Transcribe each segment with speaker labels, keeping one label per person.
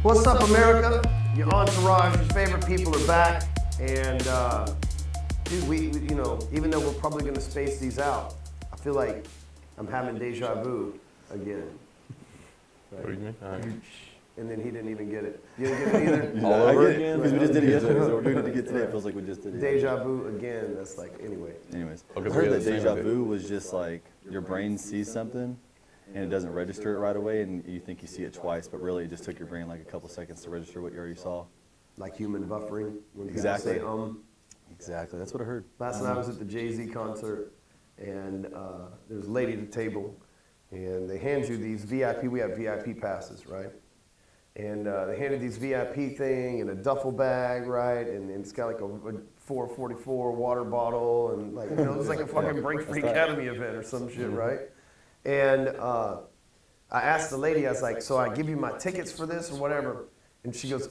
Speaker 1: What's up, America? Your entourage, your favorite people are back, and dude, we you know, even though we're probably gonna space these out, I feel like I'm having deja vu again. Right?
Speaker 2: What do you mean?
Speaker 1: And then he didn't even get it. You didn't get it either?
Speaker 2: All over again?
Speaker 3: Because we just did it yesterday, so we're doing it again today. It feels like we just did it.
Speaker 1: Deja vu again. That's like, anyway.
Speaker 3: Anyways,
Speaker 2: Okay,
Speaker 3: I heard that deja vu was just like your brain sees something and it doesn't register it right away, and you think you see it twice, but really it just took your brain like a couple seconds to register what you already saw.
Speaker 1: Like human buffering. When
Speaker 3: Exactly.
Speaker 1: Say,
Speaker 3: Exactly. That's what I heard.
Speaker 1: Last night I was at the JayZ concert, and there was a lady at the table, and they hand you these VIP, we have VIP passes, right? And they handed these VIP thing in a duffel bag, right? And it's got like a 444 water bottle, and like, you know, it's like a fucking Break Free Academy event or some shit, right? And I asked the lady, I was like, so I give you my tickets for this or whatever? And she goes,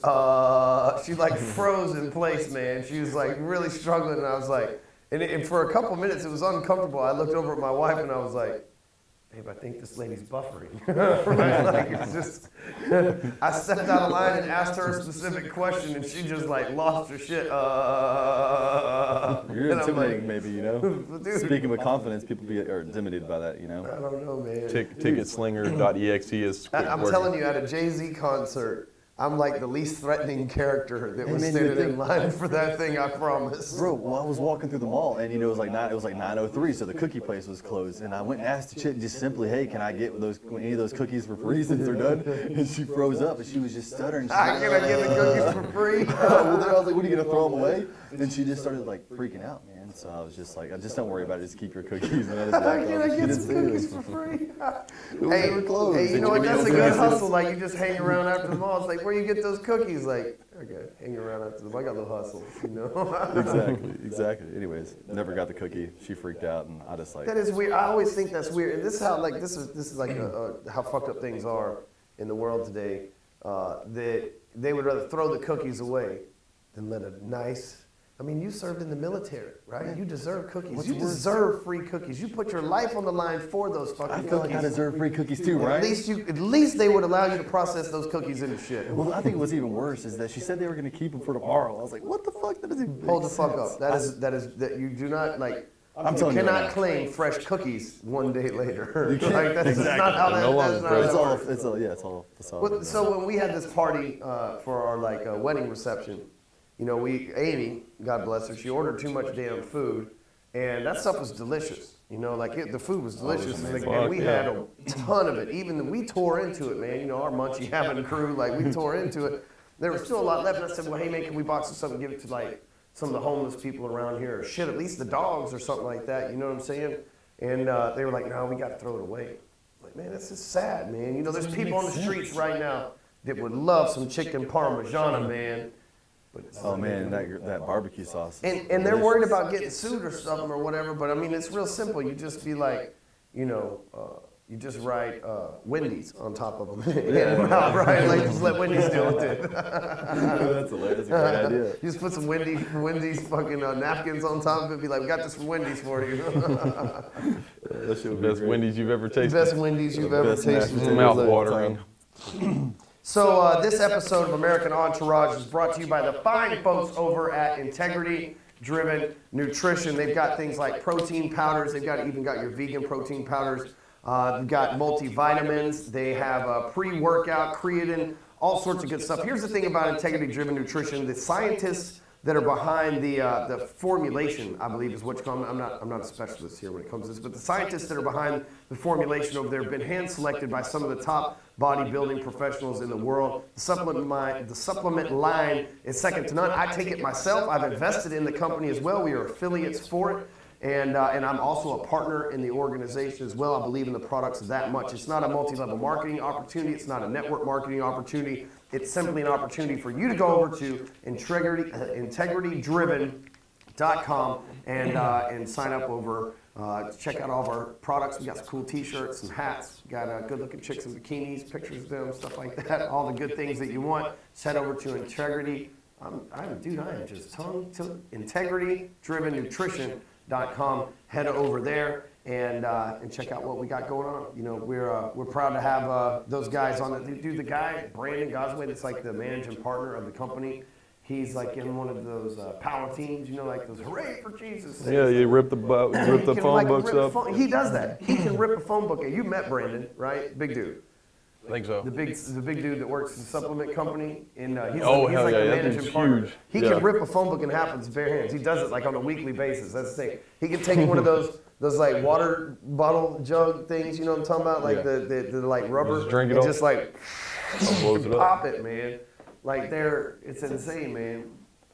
Speaker 1: she like froze in place, man. She was like really struggling, and I was like, and for a couple minutes it was uncomfortable. I looked over at my wife and I was like, babe, I think this lady's buffering. Right? Like, it's just, I stepped out of line and asked her a specific question, and she just like lost her shit.
Speaker 3: You're intimidating,
Speaker 1: like,
Speaker 3: maybe, you know?
Speaker 1: dude,
Speaker 3: Speaking with confidence, people are intimidated by that, you know?
Speaker 1: I don't know, man.
Speaker 2: Ticketslinger.exe is quick
Speaker 1: I'm
Speaker 2: working.
Speaker 1: telling you, at a JayZ concert, I'm like the least threatening character that was standing in line for that thing, I promise.
Speaker 3: Bro, well, I was walking through the mall, and you know, it was like 9:03, so the cookie place was closed, and I went and asked the chick just simply, hey, can I get any of those cookies for free since they're done? And she froze up, and she was just stuttering. She's like,
Speaker 1: Can I get the cookies for free?
Speaker 3: well, then I was like, what, are you gonna throw them away? And she just started like freaking out, man. So I was just like, just don't worry about it, just keep your cookies. And I just
Speaker 1: Can I get some cookies for free?
Speaker 3: Hey,
Speaker 1: Hey, you know what? That's a good hustle. Like, you just hang around after the mall. It's like, where you get those cookies? Like, okay, hang around after the mall. I got a little hustle, you know?
Speaker 3: Exactly. Anyways, never got the cookie. She freaked out, and I just like.
Speaker 1: That is weird. I always think that's weird. And this is how, like, this is like how fucked up things are in the world today. That they would rather throw the cookies away than let a nice. I mean, you served in the military, right? You deserve cookies. You deserve free cookies. You put your life on the line for those fucking cookies.
Speaker 3: I feel like I deserve free cookies too, right?
Speaker 1: At least they would allow you to process those cookies into shit.
Speaker 3: Well, I think what's even worse is that she said they were going to keep them for tomorrow. I was like, what the fuck? That doesn't even
Speaker 1: Hold the
Speaker 3: make
Speaker 1: fuck
Speaker 3: sense.
Speaker 1: up. That you do not, like,
Speaker 3: I'm
Speaker 1: you
Speaker 3: telling you
Speaker 1: cannot
Speaker 3: right
Speaker 1: claim fresh cookies one day later.
Speaker 3: You can't.
Speaker 1: Like, that's
Speaker 3: Exactly.
Speaker 1: not how
Speaker 2: They're no longer fresh.
Speaker 3: It's
Speaker 1: works.
Speaker 3: all.
Speaker 1: Well, so when we had this party for our like wedding reception, you know, Amy, God bless her, she ordered too much damn food, and that stuff was delicious. You know, like the food was delicious, and we had a ton of it. Even we tore into it, man. You know, our munchie having crew, like we tore into it. There was still a lot left, and I said, well, hey man, can we box this up and give it to like some of the homeless people around here, or shit, at least the dogs or something like that. You know what I'm saying? And they were like, no, we got to throw it away. Like, man, that's just sad, man. You know, there's people on the streets right now that would love some chicken parmigiana, man. But
Speaker 3: Oh man, that barbecue sauce.
Speaker 1: and they're worried about getting sued or something or whatever. But I mean, it's real simple. You just be like, you know, you just write Wendy's on top of them, right? Like just let Wendy's deal with it.
Speaker 3: That's hilarious. That's a great idea.
Speaker 1: You just put some Wendy's fucking napkins on top of it. Be like, we got this from Wendy's for you.
Speaker 3: That shit would be
Speaker 2: Best
Speaker 3: great.
Speaker 2: Wendy's you've ever tasted.
Speaker 1: Best Wendy's you've ever
Speaker 3: Best
Speaker 1: tasted.
Speaker 3: mashed
Speaker 2: Mouth watering.
Speaker 1: So this episode of American Entourage is brought to you by the fine folks over at Integrity Driven Nutrition. They've got things like protein powders. They've even got your vegan protein powders. They've got multivitamins. They have pre-workout, creatine, all sorts of good stuff. Here's the thing about Integrity Driven Nutrition: the scientists that are behind the formulation, I believe is what's called. I'm not a specialist here when it comes to this, but the scientists that are behind the formulation over there have been hand selected by some of the top bodybuilding professionals in the world. The supplement line is second to none. I take it myself. I've invested in the company as well. We are affiliates for it. And I'm also a partner in the organization as well. I believe in the products that much. It's not a multi-level marketing opportunity. It's not a network marketing opportunity. It's simply an opportunity for you to go over to integritydriven.com and sign up over. Check out all of our products. We got some cool T-shirts, some hats. We got good-looking chicks in bikinis, pictures of them, stuff like that. All the good things that you want. Head over to Integrity. I am just tongue to Integrity-Driven Nutrition.com. Head over there and check out what we got going on. You know, we're proud to have those guys on it. Dude, the guy Brandon Gosway, that's like the managing partner of the company. He's like in one of those power teams, you know, like those "Hooray for Jesus" things.
Speaker 2: Yeah, you rip the phone books up.
Speaker 1: He does that. He can rip a phone book. You met Brandon, right? Big dude.
Speaker 2: I think so.
Speaker 1: The big dude that works in the supplement company, and he's
Speaker 2: Oh,
Speaker 1: like,
Speaker 2: hell yeah,
Speaker 1: the
Speaker 2: that
Speaker 1: managing
Speaker 2: dude's
Speaker 1: partner.
Speaker 2: huge.
Speaker 1: He
Speaker 2: Yeah.
Speaker 1: can rip a phone book in half with his bare hands. He does it like on a weekly basis. That's the thing. He can take one of those like water bottle jug things, you know what I'm talking about, like the like rubber,
Speaker 2: Just drink it
Speaker 1: and
Speaker 2: all.
Speaker 1: just like
Speaker 2: Blows it up.
Speaker 1: pop it, man. Like it's insane, man.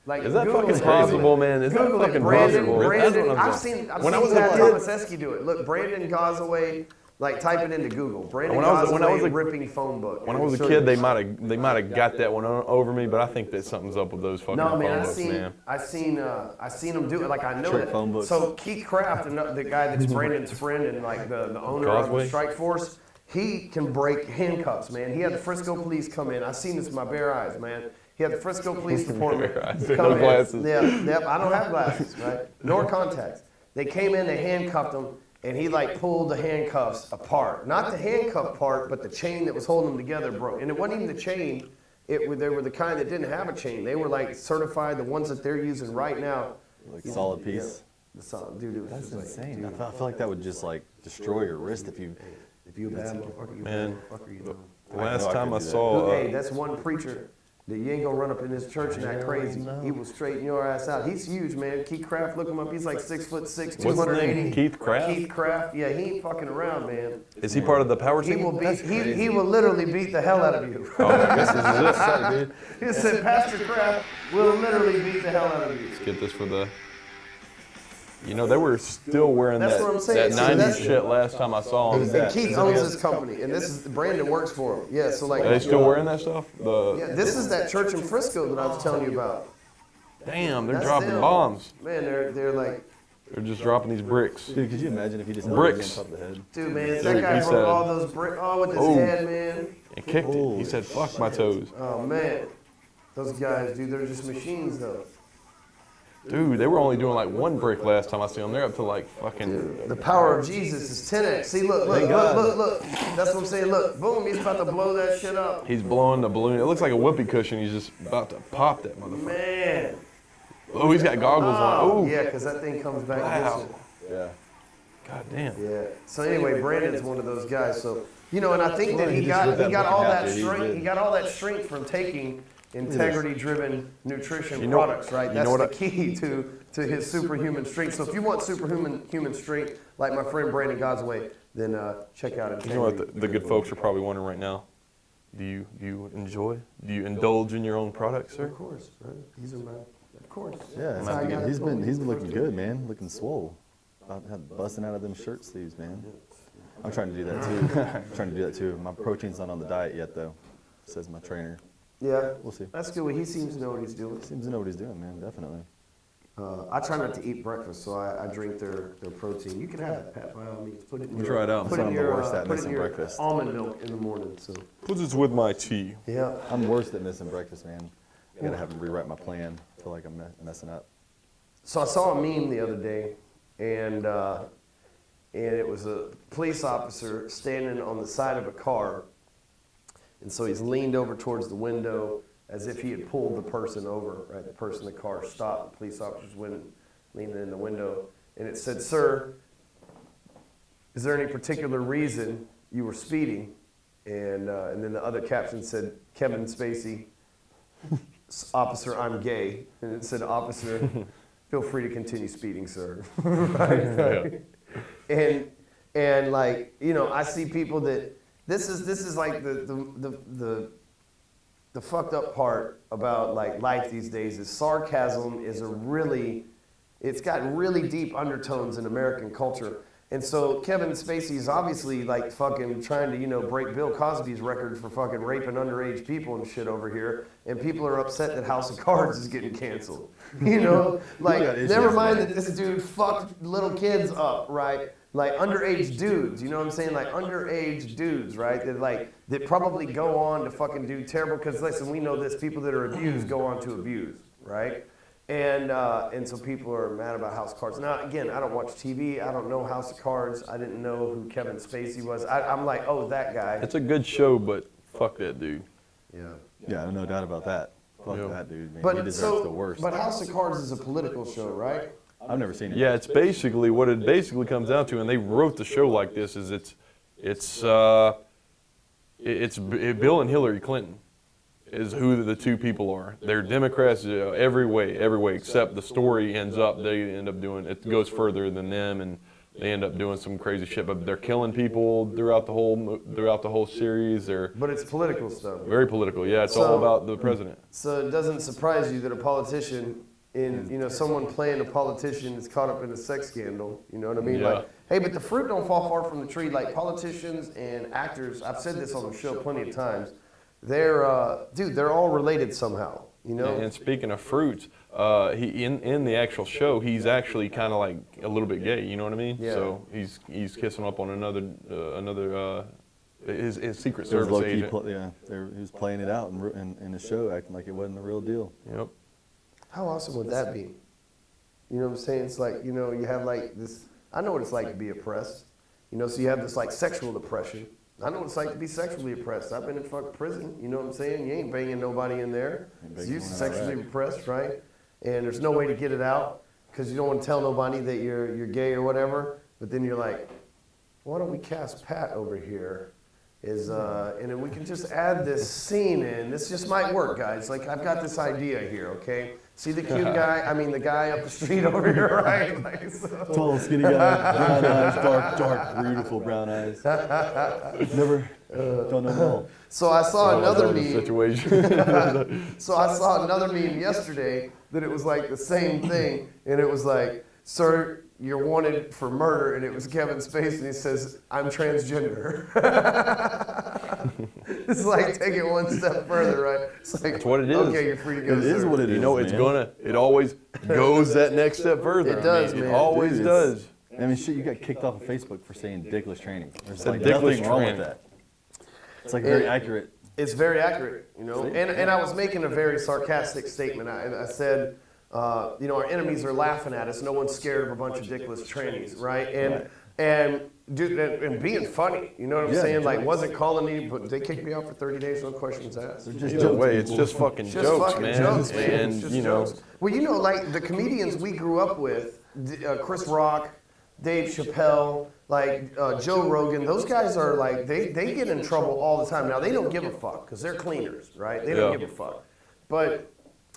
Speaker 1: Like,
Speaker 2: Is that
Speaker 1: Google
Speaker 2: fucking
Speaker 1: it.
Speaker 2: possible, man? Is that
Speaker 1: Google it.
Speaker 2: fucking
Speaker 1: Brandon,
Speaker 2: possible?
Speaker 1: Brandon,
Speaker 2: That's what I'm
Speaker 1: I've
Speaker 2: saying.
Speaker 1: seen
Speaker 2: When I was a
Speaker 1: Pat
Speaker 2: kid-
Speaker 1: Tomasewski do it. Look, Brandon Gosway, like type it into Google. Brandon
Speaker 2: When I was
Speaker 1: Gosway
Speaker 2: a-
Speaker 1: ripping phone book.
Speaker 2: When I was a
Speaker 1: Show
Speaker 2: kid,
Speaker 1: you.
Speaker 2: they might have got that one over me, but I think that something's up with those fucking
Speaker 1: No,
Speaker 2: phone
Speaker 1: man,
Speaker 2: books, man.
Speaker 1: I seen him do it. Like, I know
Speaker 3: Trick
Speaker 1: it.
Speaker 3: phone books.
Speaker 1: So Keith Craft, the guy that's Brandon's friend and like the owner of the
Speaker 2: Gosway?
Speaker 1: strike force, he can break handcuffs, man. He had the Frisco police come in. I seen this with my bare eyes, man. He had the Frisco Police Department
Speaker 2: Bare eyes.
Speaker 1: come
Speaker 2: No
Speaker 1: in.
Speaker 2: glasses.
Speaker 1: Yeah, I don't have glasses, right? Nor contacts. They came in, they handcuffed him, and he like pulled the handcuffs apart. Not the handcuff part, but the chain that was holding them together broke. And it wasn't even the chain. They were the kind that didn't have a chain. They were like certified, the ones that they're using right now.
Speaker 3: Like solid piece.
Speaker 1: The solid, dude, it was
Speaker 3: That's
Speaker 1: just like,
Speaker 3: insane.
Speaker 1: dude,
Speaker 3: I feel like that would just like destroy your wrist if you.
Speaker 1: if you a bad motherfucker, you a
Speaker 2: Man.
Speaker 1: bad motherfucker, you know.
Speaker 2: The last
Speaker 3: I
Speaker 2: time I
Speaker 3: couldn't do that.
Speaker 2: saw,
Speaker 1: Hey, that's one preacher that you ain't gonna run up in this church and act crazy. He will straighten your ass out. He's huge, man. Keith Craft, look him up. He's like 6'6",
Speaker 2: what's his
Speaker 1: 280.
Speaker 2: name? Keith Craft?
Speaker 1: Keith Craft. Yeah, he ain't fucking around, man.
Speaker 2: Is he part of the power
Speaker 1: He
Speaker 2: team?
Speaker 1: will beat. He will literally beat the hell out of you.
Speaker 2: Oh, I guess this is it.
Speaker 1: He said, Pastor Craft will literally beat the hell out of you.
Speaker 2: Get this for the. You know, they were still wearing
Speaker 1: That's what I'm
Speaker 2: that
Speaker 1: saying. So
Speaker 2: 90s
Speaker 1: that's-
Speaker 2: shit last time I saw
Speaker 3: Who's
Speaker 2: them.
Speaker 3: that?
Speaker 1: And Keith
Speaker 3: Is
Speaker 1: owns
Speaker 3: it
Speaker 1: this company, and this is Brandon works for him. Yeah, so like.
Speaker 2: Are they still wearing that stuff?
Speaker 1: Yeah, this is that church in Frisco that I was telling you about.
Speaker 2: Damn, they're
Speaker 1: That's
Speaker 2: dropping
Speaker 1: them.
Speaker 2: bombs.
Speaker 1: Man, they're like,
Speaker 2: They're just dropping these bricks.
Speaker 3: Dude, could you imagine if he just held
Speaker 2: Bricks.
Speaker 3: it on top of the head?
Speaker 1: dude, man,
Speaker 2: Dude,
Speaker 1: that guy
Speaker 2: he
Speaker 1: broke
Speaker 2: said-
Speaker 1: all those bricks. Oh, with his
Speaker 2: Oh.
Speaker 1: head, man.
Speaker 2: And kicked it. He
Speaker 3: Holy
Speaker 2: said, fuck my toes.
Speaker 1: Oh man, those guys, dude, they're just machines though.
Speaker 2: Dude, they were only doing like one brick last time I see them. They're up to like fucking.
Speaker 1: The power of Jesus is 10x. See, look. That's what I'm saying. Look, boom, he's about to blow that shit up.
Speaker 2: He's blowing the balloon. It looks like a whoopee cushion. He's just about to pop that motherfucker.
Speaker 1: Man.
Speaker 2: Oh, he's got goggles on. Oh,
Speaker 1: Yeah, because that thing comes back. and
Speaker 2: wow.
Speaker 1: gets it.
Speaker 3: Yeah.
Speaker 2: God damn.
Speaker 1: Yeah. So anyway, Brandon's one of those guys. So and I think that he
Speaker 3: He
Speaker 1: got
Speaker 3: just ripped that
Speaker 1: all
Speaker 3: book in
Speaker 1: that
Speaker 3: half, dude. He
Speaker 1: strength.
Speaker 3: did.
Speaker 1: He got all that strength from taking integrity-driven nutrition
Speaker 2: You know-
Speaker 1: products, right?
Speaker 2: you
Speaker 1: That's
Speaker 2: know
Speaker 1: the
Speaker 2: what
Speaker 1: key to his superhuman strength. So if you want superhuman strength, like my friend Brandon Gosway, then check out Integrity.
Speaker 2: You know what the good folks are probably wondering right now? Do you enjoy? Do you indulge in your own products, sir?
Speaker 1: Of course, right? These are my, of course.
Speaker 3: Yeah,
Speaker 1: That's how I got
Speaker 3: he's
Speaker 1: it
Speaker 3: been
Speaker 1: going.
Speaker 3: looking good, man. Looking swole. Busting out of them shirt sleeves, man. I'm trying to do that too. I'm trying to do that too. My protein's not on the diet yet though, says my trainer.
Speaker 1: Yeah,
Speaker 3: We'll see.
Speaker 1: that's good. He seems to know what he's doing.
Speaker 3: Seems to know what he's doing, man. Definitely.
Speaker 1: I try not to eat breakfast, so I drink their protein. You can have it, Pat, by all means. Put it in your,
Speaker 2: Try it out.
Speaker 1: Put it in
Speaker 3: I'm the
Speaker 1: your,
Speaker 3: worst at
Speaker 1: put it in
Speaker 3: missing
Speaker 1: your
Speaker 3: breakfast.
Speaker 1: almond milk in the morning. So
Speaker 2: Put this with my tea.
Speaker 1: yeah.
Speaker 3: I'm worse at missing breakfast, man. I gotta have to rewrite my plan. I feel like I'm messing up.
Speaker 1: So I saw a meme the other day, and it was a police officer standing on the side of a car, and so he's leaned over towards the window as if he had pulled the person over. Right, the person in the car stopped. The police officer's leaning in the window, and it said, "Sir, is there any particular reason you were speeding?" And then the other caption said, "Kevin Spacey, officer, I'm gay." And it said, "Officer, feel free to continue speeding, sir." Right? And like, I see people that this is like the fucked up part about like life these days is sarcasm is it's got really deep undertones in American culture. And so Kevin Spacey is obviously like fucking trying to, break Bill Cosby's record for fucking raping underage people and shit over here. And people are upset that House of Cards is getting canceled. Like, never mind that this dude fucked little kids up, right? Like underage dudes, you know what I'm saying? Like underage dudes, right? That probably go on to fucking do terrible, because listen, we know this, people that are abused go on to abuse, right? And so people are mad about House of Cards. Now, again, I don't watch TV. I don't know House of Cards. I didn't know who Kevin Spacey was. I'm like, oh, that guy.
Speaker 2: It's a good show, but fuck that dude.
Speaker 1: Yeah.
Speaker 3: Yeah, no doubt about that. Fuck
Speaker 2: Yeah.
Speaker 3: that dude, man.
Speaker 1: But
Speaker 3: He deserves the worst.
Speaker 1: But House of Cards is a political show, right?
Speaker 3: I've never seen it.
Speaker 2: Yeah, it's basically what it basically comes down to, and they wrote the show like this: is it's Bill and Hillary Clinton is who the two people are. They're Democrats every way, except the story ends up they end up doing it goes further than them, and they end up doing some crazy shit. But they're killing people throughout the whole series.
Speaker 1: But it's political stuff.
Speaker 2: Very political. Yeah, it's all about the president.
Speaker 1: So it doesn't surprise you that a politician, someone playing a politician is caught up in a sex scandal. You know what I mean?
Speaker 2: Yeah.
Speaker 1: Like, hey, but the fruit don't fall far from the tree. Like politicians and actors, I've said this on the show plenty of times. They're all related somehow. You know.
Speaker 2: And speaking of fruits, he in the actual show, he's actually kind of like a little bit gay. You know what I mean?
Speaker 1: Yeah.
Speaker 2: So he's kissing up on another his Secret
Speaker 3: It was
Speaker 2: Service
Speaker 3: low-key
Speaker 2: agent.
Speaker 3: he was playing it out in the show, acting like it wasn't the real deal.
Speaker 2: Yep.
Speaker 1: How awesome would that be? You know what I'm saying? It's like, you have like this, I know what it's like to be oppressed. So you have this like sexual depression. I know what it's like to be sexually oppressed. I've been in fucking prison, you know what I'm saying? You ain't banging nobody in there. So you're sexually oppressed, right? And there's no way to get it out because you don't want to tell nobody that you're gay or whatever. But then you're like, why don't we cast Pat over here? And then we can just add this scene in. This just might work, guys. Like, I've got this idea here, okay? See the cute guy? I mean, the guy up the street over here, right? Like, so.
Speaker 3: Tall, skinny guy, brown eyes, dark, beautiful brown eyes. Never, don't know them all.
Speaker 1: So I saw another meme.
Speaker 2: Situation.
Speaker 1: So I saw another meme yesterday that it was like the same thing, and it was like, sir, you're wanted for murder, and it was Kevin Spacey, and he says, I'm transgender. It's like, take it one step further, right? It's like,
Speaker 2: That's what it is.
Speaker 1: Okay, you're free to go.
Speaker 3: It is what it is.
Speaker 2: You know, it always goes that next step further.
Speaker 1: It does,
Speaker 2: I mean,
Speaker 1: man.
Speaker 2: It always
Speaker 3: Dude,
Speaker 2: does.
Speaker 3: I mean, shit, you got kicked off of Facebook for saying dickless training. There's
Speaker 2: Said
Speaker 3: like
Speaker 2: dickless
Speaker 3: nothing wrong with
Speaker 2: training.
Speaker 3: that. It's like very accurate.
Speaker 1: It's very accurate, And I was making a very sarcastic statement. I said, our enemies are laughing at us. No one's scared of a bunch of dickless trannies, right? And being funny, you know what I'm saying? Like, wasn't calling me, but they kicked me out for 30 days, no questions asked.
Speaker 2: Either way, it's just fucking jokes, man.
Speaker 1: Jokes, man.
Speaker 2: And
Speaker 1: It's just jokes. Well, like the comedians we grew up with, Chris Rock, Dave Chappelle, like Joe Rogan, those guys are like, they get in trouble all the time. Now, they don't give a fuck because they're cleaners, right? They don't give a fuck. But,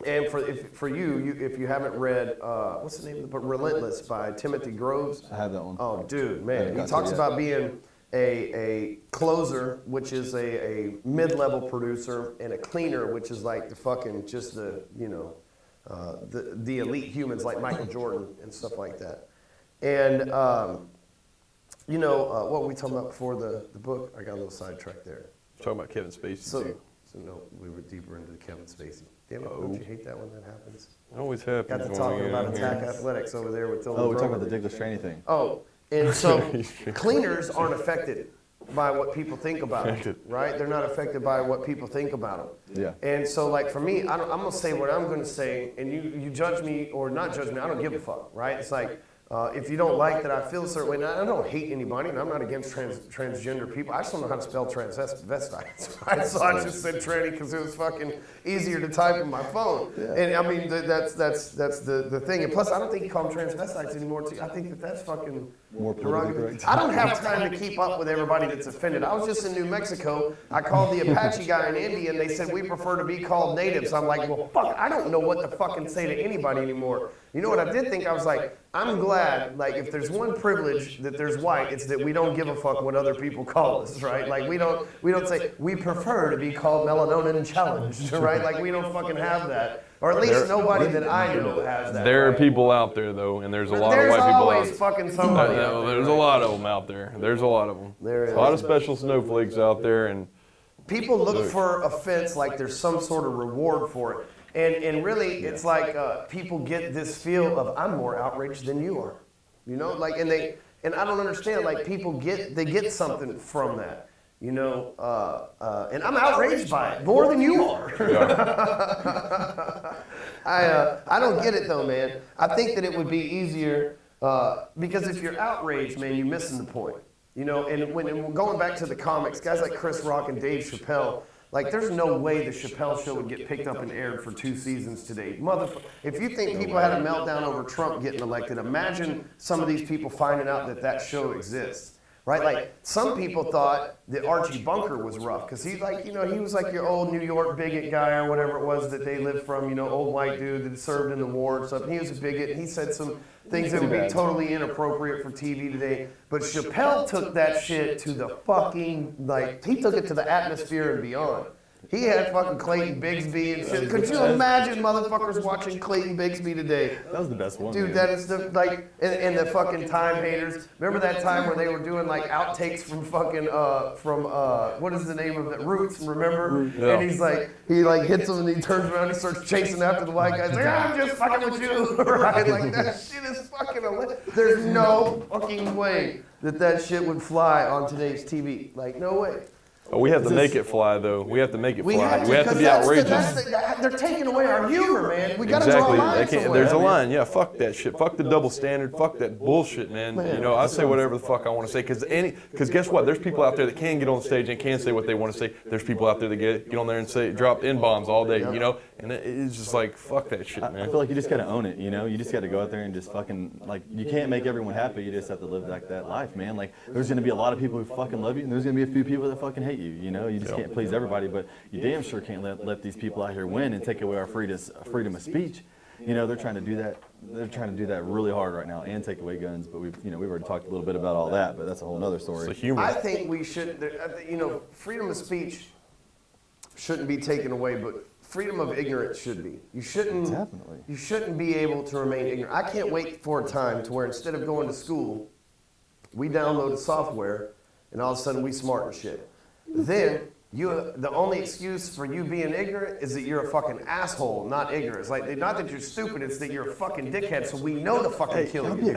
Speaker 1: and for you, if you haven't read, what's the name of the book? Relentless by Timothy Groves.
Speaker 3: I have that one.
Speaker 1: Oh, dude, man. He talks about being a closer, which is a mid-level producer, and a cleaner, which is like the fucking, just the elite humans like Michael Jordan and stuff like that. And, what were we talking about before the book? I got a little sidetracked there.
Speaker 2: Talking about Kevin Spacey, too.
Speaker 1: So no, we were deeper into the Kevin Spacey. Damn it, don't you hate that when that happens?
Speaker 2: It always happens.
Speaker 1: Got to talking about Attack Athletics over there with Dylan.
Speaker 3: Oh, we're talking about the dickless training thing.
Speaker 1: Oh, and so cleaners aren't affected by what people think about them, right? They're not affected by what people think about them.
Speaker 3: Yeah.
Speaker 1: And so, like, for me, I'm going to say what I'm going to say, and you judge me or not judge me, I don't give a fuck, right? It's like, if you don't like that I feel a certain way, now, I don't hate anybody, and I'm not against transgender people. I just don't know how to spell transvestites, right? So I just said tranny because it was fucking easier to type in my phone. Yeah. And I mean, that's the thing. And plus, I don't think you call them transvestites anymore, too. I think that's fucking
Speaker 3: more politically correct.
Speaker 1: I don't have time to keep up with everybody that's offended. I was just in New Mexico. I called the Apache guy in India, and they said, we prefer to be called natives. I'm like, well, fuck, I don't know what to fucking say to anybody anymore. You know what I did think? I was like, I'm glad, like, if there's one privilege that there's white, it's that we don't give a fuck what other people call us, right? Like, we don't say, we prefer to be called melanonin challenged, right? Like, we don't fucking have that. Or at least nobody that I know has that.
Speaker 2: There are
Speaker 1: right?
Speaker 2: people out there, though, and there's a lot of white people
Speaker 1: There's
Speaker 2: out
Speaker 1: always
Speaker 2: there.
Speaker 1: fucking somebody out there.
Speaker 2: There's a lot of them out there. There's a lot of them.
Speaker 1: There is.
Speaker 2: A lot of special snowflakes out there, and
Speaker 1: people look for offense like there's some sort of reward for it. And really, it's like people get this feel of, I'm more outraged than you are. You know, like, and I don't understand, like, people get something from that. You know, and I'm outraged by it more than you are. I don't get it though, man. I think that it would be easier because if you're outraged, man, you're missing the point. You know, and when going back to the comics, guys like Chris Rock and Dave Chappelle, like there's no way the Chappelle Show would get picked up and aired for 2 seasons today. If you think people had a meltdown over Trump getting elected, imagine some of these people finding out that that show exists. Right, like some people thought that Archie Bunker was rough because he's like, you know, he was like your old New York bigot guy or whatever it was that they lived from, you know, old white dude that served in the war and stuff. And he was a bigot. And he said some things that would be totally inappropriate for TV today. But Chappelle took that shit to the fucking, like, he took it to the atmosphere and beyond. He had fucking Clayton Bigsby and shit. Could you imagine motherfuckers watching Clayton Bigsby today?
Speaker 3: That was the best one.
Speaker 1: Dude, that is the, like, and the fucking time haters. Remember that time where they were doing, like, outtakes from fucking, what is the name of it? Roots, remember? Yeah. And he's like, he, like, hits him and he turns around and he starts chasing after the white guys. Like, I'm just fucking with you, right? Like, that shit is fucking hilarious. There's no fucking way that shit would fly on today's TV. Like, no way.
Speaker 2: Oh, we have to make it fly, though. We have to make it fly. We have to be outrageous.
Speaker 1: They're taking away our humor, man. We got to draw a line somewhere.
Speaker 2: There's a line. Yeah, fuck that shit. Fuck the double standard. Fuck that bullshit, man. You know, I say whatever the fuck I want to say. Because guess what? There's people out there that can get on stage and can say what they want to say. There's people out there that get on there and say drop N-bombs all day, you know? And it's just like, fuck that shit, man.
Speaker 3: I feel like you just got to own it, you know? You just got to go out there and just fucking, like, you can't make everyone happy. You just have to live like that life, man. Like, there's going to be a lot of people who fucking love you, and there's going to be a few people that fucking hate you, you know? You just can't please everybody, but you damn sure can't let these people out here win and take away our freedom of speech. You know, they're trying to do that. They're trying to do that really hard right now, and take away guns. But we've already talked a little bit about all that, but that's a whole other story.
Speaker 2: It's humor.
Speaker 1: I think we should, you know, freedom of speech shouldn't be taken away, but freedom of ignorance should be. You shouldn't.
Speaker 3: Definitely.
Speaker 1: You shouldn't be able to remain ignorant. I can't wait for a time to where instead of going to school, we download the software, and all of a sudden we smart and shit. Then the only excuse for you being ignorant is that you're a fucking asshole, not ignorant. It's like, not that you're stupid, it's that you're a fucking dickhead, so we know to fucking kill you.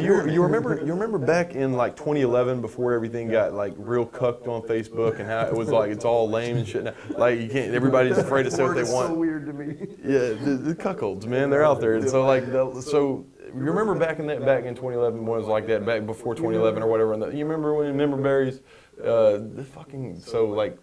Speaker 2: You remember back in like 2011 before everything got like real cucked on Facebook and how it was like it's all lame and shit now. Like you can't, everybody's afraid to say what they want.
Speaker 1: So weird to me.
Speaker 2: Yeah, the cuckolds, man, they're out there. And so like, so you remember back in 2011 when it was like that, back before 2011 or whatever. You remember when member berries, the fucking, so like,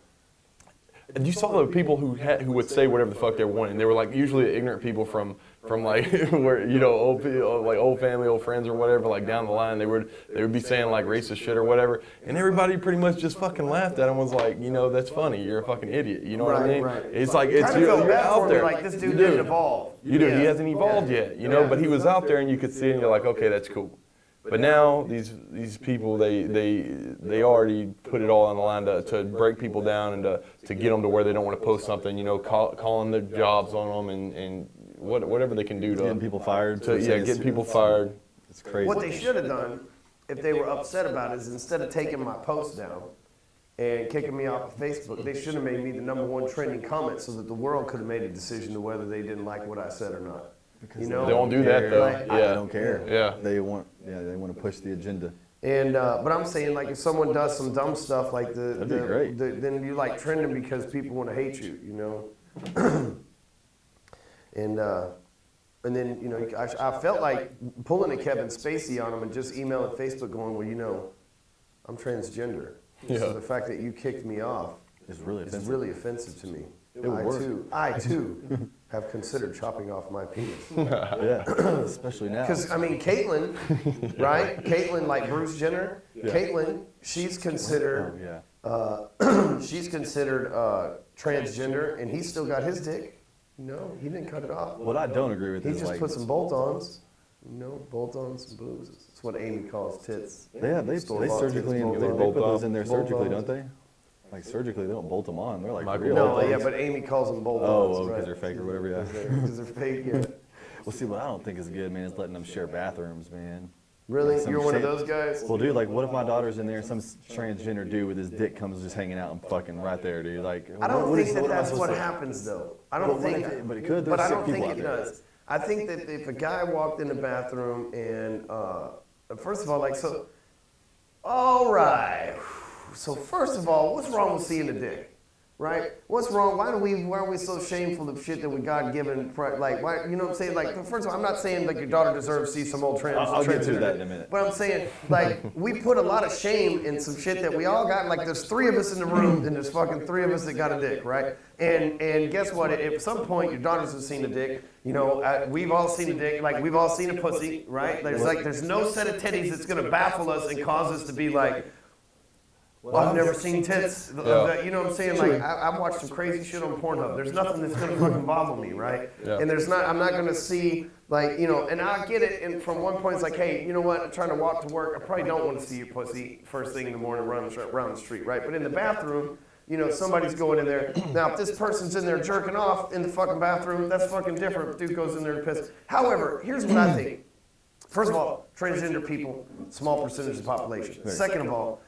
Speaker 2: you saw the people who would say whatever the fuck they wanted. They were like usually ignorant people from like where, you know, old people, like old family, old friends or whatever. Like down the line, they would be saying like racist shit or whatever, and everybody pretty much just fucking laughed at them. Was like, you know, that's funny. You're a fucking idiot. You know what I mean?
Speaker 1: Right.
Speaker 2: It's like it's you're out there.
Speaker 1: Like this dude didn't evolve.
Speaker 2: You do. He hasn't evolved yet. You know, but he was out there, and you could see, and you're like, okay, that's cool. But now these people they already put it all on the line to break people down and to get them to where they don't want to post something, you know, calling their jobs on them and whatever they can do to
Speaker 3: getting people fired.
Speaker 2: Getting people fired.
Speaker 3: It's crazy.
Speaker 1: What they should have done, if they were upset about it, is instead of taking my post down and kicking me off of Facebook, they should have made me the #1 trending comment so that the world could have made a decision to whether they didn't like what I said or not.
Speaker 3: Because
Speaker 1: you know,
Speaker 2: they won't do that though.
Speaker 1: Like,
Speaker 3: They don't care.
Speaker 2: Yeah.
Speaker 3: They want to push the agenda.
Speaker 1: And but I'm saying, like, if someone does some dumb stuff like
Speaker 3: That'd be great.
Speaker 1: then you like trend them because people want to hate you, you know. And then, you know, I felt like pulling a Kevin Spacey on him and just emailing Facebook going, well, you know, I'm transgender.
Speaker 2: Yeah.
Speaker 1: So the fact that you kicked me off
Speaker 3: It's really
Speaker 1: is really offensive to me.
Speaker 3: I
Speaker 1: too have considered chopping off my penis.
Speaker 3: Yeah, especially now.
Speaker 1: Because, I mean, Caitlyn, right? Caitlyn, like Bruce Jenner, Caitlyn, she's considered, she's considered transgender, and he's still got his dick. No, he didn't cut it off.
Speaker 3: What I don't agree with
Speaker 1: He
Speaker 3: is
Speaker 1: just
Speaker 3: like
Speaker 1: put some bolt-ons. You know, bolt-ons and boobs. That's what Amy calls tits.
Speaker 3: they surgically they put those in there surgically, don't they? Like surgically, they don't bolt them on. They're like real.
Speaker 1: No, yeah, but Amy calls them bolt-ons.
Speaker 3: Oh, because they're fake or whatever. Yeah.
Speaker 1: Because they're fake. Yeah.
Speaker 3: Well, see, what I don't think is good, man, is letting them share bathrooms, man.
Speaker 1: Really?
Speaker 3: Like
Speaker 1: You're one of those guys?
Speaker 3: Well, dude, like, what if my daughter's in there and some transgender dude with his dick comes just hanging out and fucking right there, dude? Like,
Speaker 1: I don't think that's what happens, though. I don't think.
Speaker 3: But it could.
Speaker 1: But I don't think it does. I think that if a guy walked in the bathroom and, first of all, like, so, all right. So first of all, what's wrong with seeing a dick? Right? What's wrong? Why are we so shameful of shit that we God given? Like, why? You know what I'm saying? Like, first of all, I'm not saying like your daughter deserves to see some old trans.
Speaker 3: I'll get to that in a minute.
Speaker 1: But I'm saying like we put a lot of shame in some shit that we all got. Like, there's 3 of us in the room, and there's fucking 3 of us that got a dick, right? And guess what? At some point, your daughters have seen a dick. You know, we've all seen a dick. Like, we've all seen a pussy, right? There's no set of titties that's gonna baffle us and cause us to be like, well, I've never seen tits.
Speaker 2: Yeah.
Speaker 1: You know what I'm saying? Like, I've watched some crazy shit on Pornhub. There's nothing that's gonna fucking bother me, right?
Speaker 2: Yeah.
Speaker 1: And I'm not gonna see, like, you know, and I get it. And from one point, it's like, hey, you know what? I'm trying to walk to work. I probably don't want to see your pussy first thing in the morning around the street, right? But in the bathroom, you know, somebody's going in there. Now, if this person's in there jerking off in the fucking bathroom, that's fucking different. Dude goes in there to piss. However, here's what I think. First of all, transgender people, small percentage of the population. Second of all,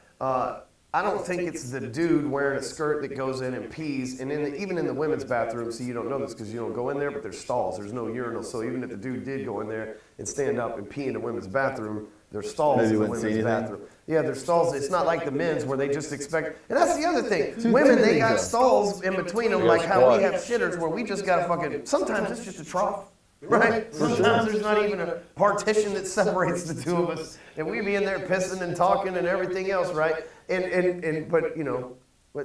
Speaker 1: I don't think it's the dude wearing a skirt that goes in and pees. And even in the women's bathroom, see, you don't know this because you don't go in there, but there's stalls. There's no urinals. So even if the dude did go in there and stand up and pee in the women's bathroom, there's stalls in the women's bathroom. Yeah, there's stalls. It's not like the men's where they just expect. And that's the other thing. Women, they got stalls in between them, like how we have shitters where we just got to fucking. Sometimes it's just a trough. Right? Sometimes there's not even a partition that separates the 2 of us. And we be in there pissing and talking and everything else, right? But you know,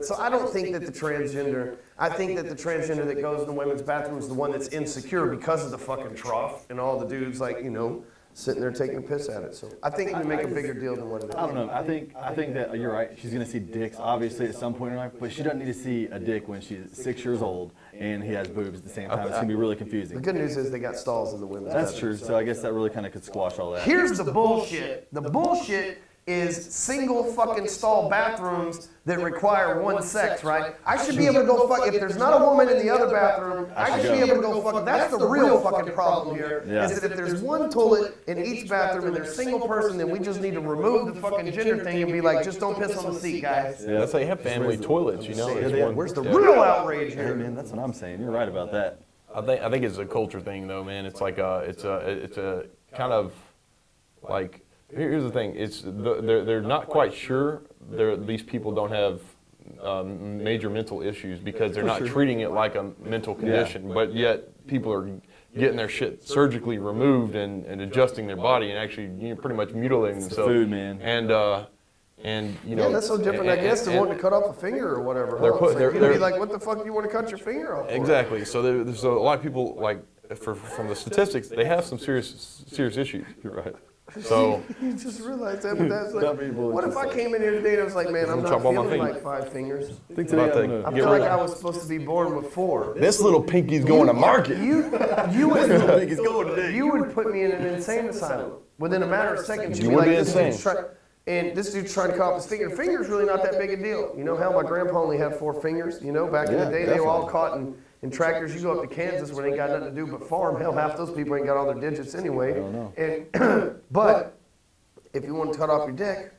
Speaker 1: so I don't think that the transgender, I think that the transgender that goes in the women's bathroom is the one that's insecure because of the fucking trough and all the dudes, like, you know, sitting there taking a piss at it. So I think we make a bigger deal than what it is.
Speaker 3: I don't know. I think that you're right. She's gonna see dicks obviously at some point in her life, but she doesn't need to see a dick when she's 6 years old and he has boobs at the same time. It's gonna be really confusing.
Speaker 1: The good news is they got stalls in the women's bathroom.
Speaker 3: That's true. So I guess that really kind of could squash all that.
Speaker 1: Here's the bullshit. The bullshit is single fucking stall bathrooms that require one sex, right? I should be able to go fuck, if there's not a woman in the other bathroom, I should be able to go fuck. That's the real fucking problem here, is that if there's one toilet in each bathroom and there's a single person, then we just need to remove the fucking gender thing and be like, just don't piss on the seat, guys.
Speaker 2: Yeah, that's how you have family toilets, you know.
Speaker 1: Where's the real outrage here?
Speaker 3: Hey, man, that's what I'm saying. You're right about that.
Speaker 2: I think it's a culture thing, though, man. It's like it's a kind of like. Here's the thing: they're not quite sure. These people don't have major mental issues because they're not treating it like a mental condition. But yet people are getting their shit surgically removed and adjusting their body and actually pretty much mutilating themselves.
Speaker 3: The food, man.
Speaker 2: And you know.
Speaker 1: Yeah, that's so different, I guess, than wanting to cut off a finger or whatever. You'd be like, what the fuck do you want to cut your finger off for?
Speaker 2: Exactly. So there's a lot of people like from the statistics, they have some serious issues.
Speaker 3: You're right.
Speaker 2: So
Speaker 1: you just realized that, but that's like, what if I came in here today and I was like, man, I'm not feeling like 5 fingers.
Speaker 2: I feel
Speaker 1: like I was supposed to be born with 4.
Speaker 2: This little pinky's going to market.
Speaker 1: You would put me in an insane asylum. Within a matter of seconds, you'd be like, this dude's trying to cut off his finger. Finger's really not that big a deal. You know, hell, my grandpa only had 4 fingers. You know, back in the day, they were all caught in tractors. You go up to Kansas where they ain't got nothing to do but farm. Hell, half those people ain't got all their digits anyway. But if you want to cut off your dick,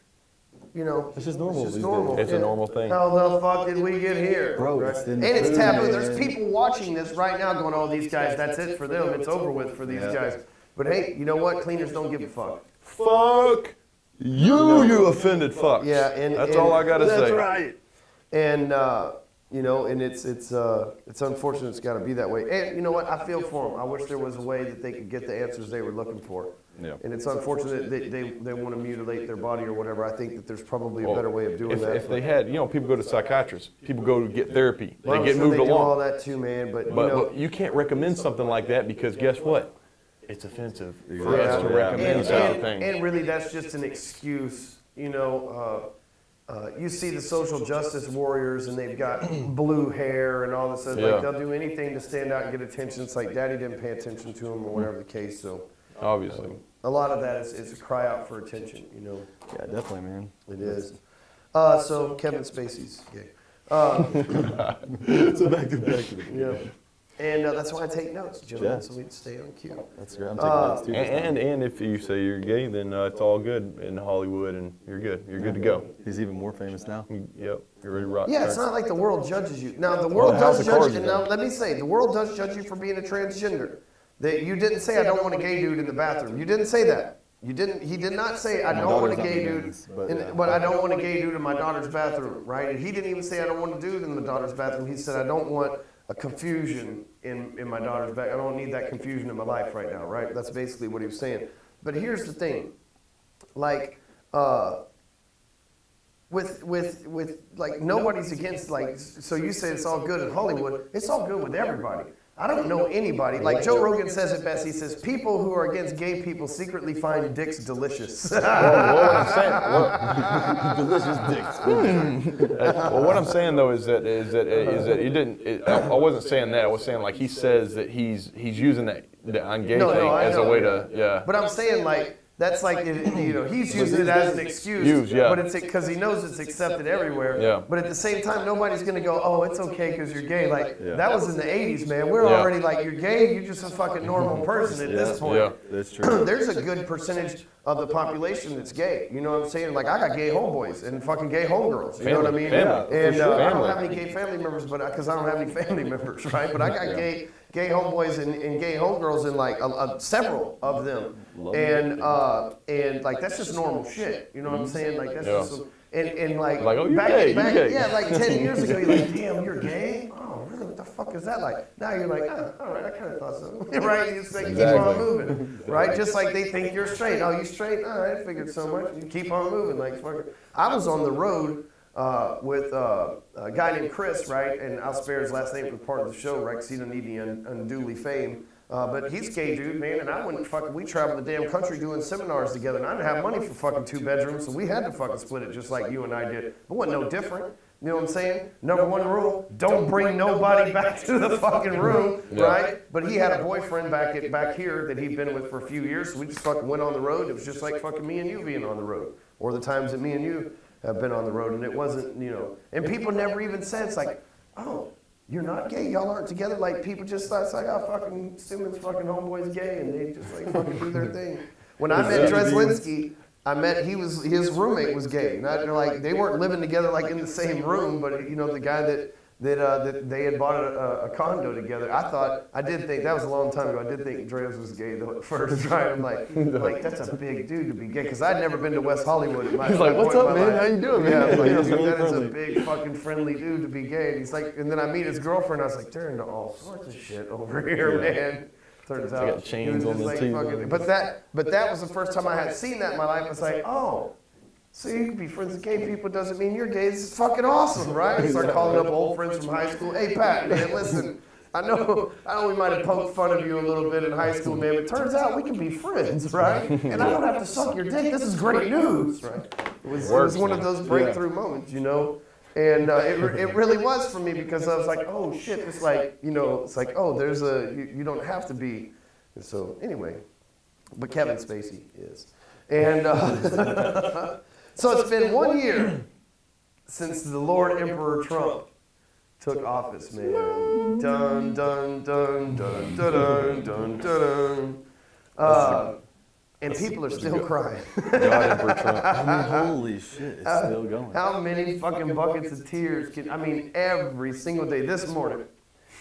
Speaker 1: you know,
Speaker 3: it's just normal.
Speaker 2: It's a normal thing.
Speaker 1: How the fuck did we get here?
Speaker 3: Bro,
Speaker 1: right? And it's taboo. There's people watching this right now going, oh, these guys, that's it for them. It's over with for these guys. But hey, you know what? Cleaners don't give a fuck.
Speaker 2: Fuck you offended fucks.
Speaker 1: Yeah, and
Speaker 2: that's all I gotta say.
Speaker 1: That's right. And you know, and it's unfortunate it's got to be that way. And you know what? I feel for them. I wish there was a way that they could get the answers they were looking for.
Speaker 3: Yeah.
Speaker 1: And it's unfortunate that they want to mutilate their body or whatever. I think that there's probably a better way of doing that.
Speaker 2: If they had, you know, people go to psychiatrists, people go to get therapy,
Speaker 1: well,
Speaker 2: they get moved
Speaker 1: they do
Speaker 2: along.
Speaker 1: all that too, man. But
Speaker 2: you can't recommend something like that because guess what? It's offensive for us to recommend certain things.
Speaker 1: And really, that's just an excuse. You know, you see the social justice warriors, and they've got blue hair and all this stuff. Like they'll do anything to stand out and get attention. It's like daddy didn't pay attention to them or whatever the case. So
Speaker 2: obviously,
Speaker 1: a lot of that is a cry out for attention. You know.
Speaker 3: Yeah, definitely, man.
Speaker 1: It is. So Kevin Spacey's gay.
Speaker 3: So back to the
Speaker 1: yeah. And that's why I take notes, gentlemen, so we can stay on cue.
Speaker 3: That's great. I'm taking notes too.
Speaker 2: And if you say you're gay, then it's all good in Hollywood, and you're good. You're good to go.
Speaker 3: He's even more famous now.
Speaker 2: Yep. You're ready to rock.
Speaker 1: Yeah, it's not like the world judges you. Now, the world does judge you. Now, let me say, the world does judge you for being a transgender. That you didn't say, I don't want a gay dude in the bathroom. You didn't say that. He did not say, I don't want a gay dude, but I don't want a gay dude in my daughter's bathroom, right? And he didn't even say, I don't want a dude in my daughter's bathroom. He said, I don't want a confusion in my daughter's bathroom. I don't need that confusion in my life right now, right? That's basically what he was saying. But here's the thing, like, with like, nobody's against, like, so you say it's all good in Hollywood. It's all good with everybody. I don't know anybody. Like Joe Rogan says it best. He says, people who are against gay people secretly find dicks delicious.
Speaker 2: Delicious dicks. Well, what I'm saying though is that he didn't. I wasn't saying that. I was saying like he says that he's using that on gay thing as a way to
Speaker 1: But I'm saying like. That's like, he's using it as an excuse, but it's because he knows it's accepted everywhere.
Speaker 2: Yeah.
Speaker 1: But at the same time, nobody's going to go, oh, it's okay because you're gay. Like, that was in the 80s, man. We're already like, you're gay, you're just a fucking normal person at this point.
Speaker 2: Yeah,
Speaker 3: that's true.
Speaker 1: There's a good percentage of the population that's gay. You know what I'm saying? Like, I got gay homeboys and fucking gay homegirls. You know what I mean? And I don't have any gay family members, but because I don't have any family members, right? But I got gay homeboys and gay homegirls and like several of them. And like that's just normal shit. You know what I'm saying? Like that's just and like
Speaker 2: oh, you're
Speaker 1: back,
Speaker 2: gay.
Speaker 1: yeah, like 10 years ago, you're like, damn, you're gay? Oh, really? What the fuck is that like? Now you're like, oh, all right, I kind of thought so. Right? You just like, keep on moving. Right? Just like they think you're straight. Oh, you straight? All right, I figured so much. You keep on moving. Like, fuck it. I was on the road with a guy named Chris, right? And I'll spare his last name for part of the show, right? Because he doesn't need any unduly fame. But he's gay dude, man, and I went fucking, we traveled the damn country doing seminars together, and I didn't have money for fucking 2 bedrooms, so we had to fucking split it just like you and I did. It wasn't no different. You know what I'm saying? Number 1 rule, don't bring nobody back to the fucking room, right? But he had a boyfriend back here that he'd been with for a few years, so we just fucking went on the road. It was just like fucking me and you being on the road, or the times that me and you have been on the road, and it wasn't, and people never even said, it's like, oh, you're not gay, y'all aren't together. Like, people just thought, it's like, oh, fucking Stewman's fucking homeboy's gay, and they just like fucking do their thing. When I met Dreslinski, his roommate was gay. Not like, they weren't living together like in the same room, but the guy that they had bought a condo together. I did think, that was a long time ago, I did think Dres was gay though at first, right? I'm like, that's a big dude to be gay, because I'd never been to West Hollywood.
Speaker 2: He's like, what's up, man? How you doing, man?
Speaker 1: Yeah, I'm like, dude, that is a big fucking friendly dude to be gay. And he's like, and then I meet his girlfriend, I was like, they're into all sorts of shit over here, man. Turns out,
Speaker 2: got chains on the teeth.
Speaker 1: But that was the first time I had seen that in my life. I was like, oh. So you can be friends with gay people doesn't mean you're gay. This is fucking awesome, right? I start calling up old friends from high school. Hey, Pat, man, listen, I know we might have poked fun of you a little bit in high school, man, but it turns out we can be friends, right? And I don't have to suck your dick. This is great news, right? It was one of those breakthrough moments, And it really was for me, because I was like, oh, shit, it's like, it's like, oh, there's you don't have to be. And so, anyway, but Kevin Spacey is. And so it's been 1 year since the Lord Emperor Trump took office, man. Dun, dun, dun, dun, dun, dun, dun, dun. And people are still crying.
Speaker 3: God Emperor Trump. I mean, holy shit, it's still going.
Speaker 1: How many fucking buckets of tears every single day. This morning,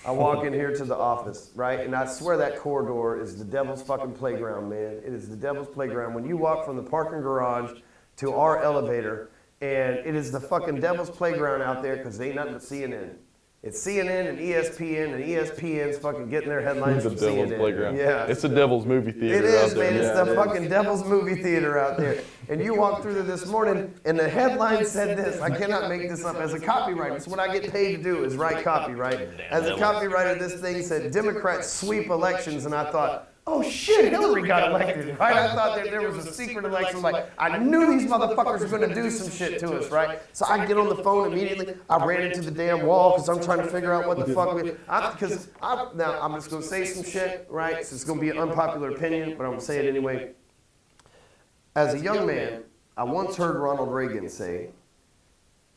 Speaker 1: I walk in here to the office, right? And I swear that corridor is the devil's fucking playground, man. It is the devil's playground. When you walk from the parking garage to our elevator, and it is the fucking devil's playground out there, because they ain't nothing but CNN. It's CNN and ESPN's fucking getting their headlines from CNN.
Speaker 2: The devil's playground.
Speaker 1: Yeah.
Speaker 2: It's the devil's movie theater.
Speaker 1: It is, man. It's the fucking devil's movie theater out there. And you walked through there this morning, and the headline said this. I cannot make this up. As a copywriter, it's what I get paid to do, is write copy, right? As a copywriter, this thing said, Democrats sweep elections, and I thought, oh shit, Hillary got elected, right? I thought that there was a secret election. Like, I knew these motherfuckers were going to do some shit to us, right? So I get on the phone immediately. I ran into the damn wall because I'm trying to figure out what the fuck now I'm just going to say some shit, right? So it's going to be an unpopular opinion, but I'm going to say it anyway. As a young man, I once heard Ronald Reagan say,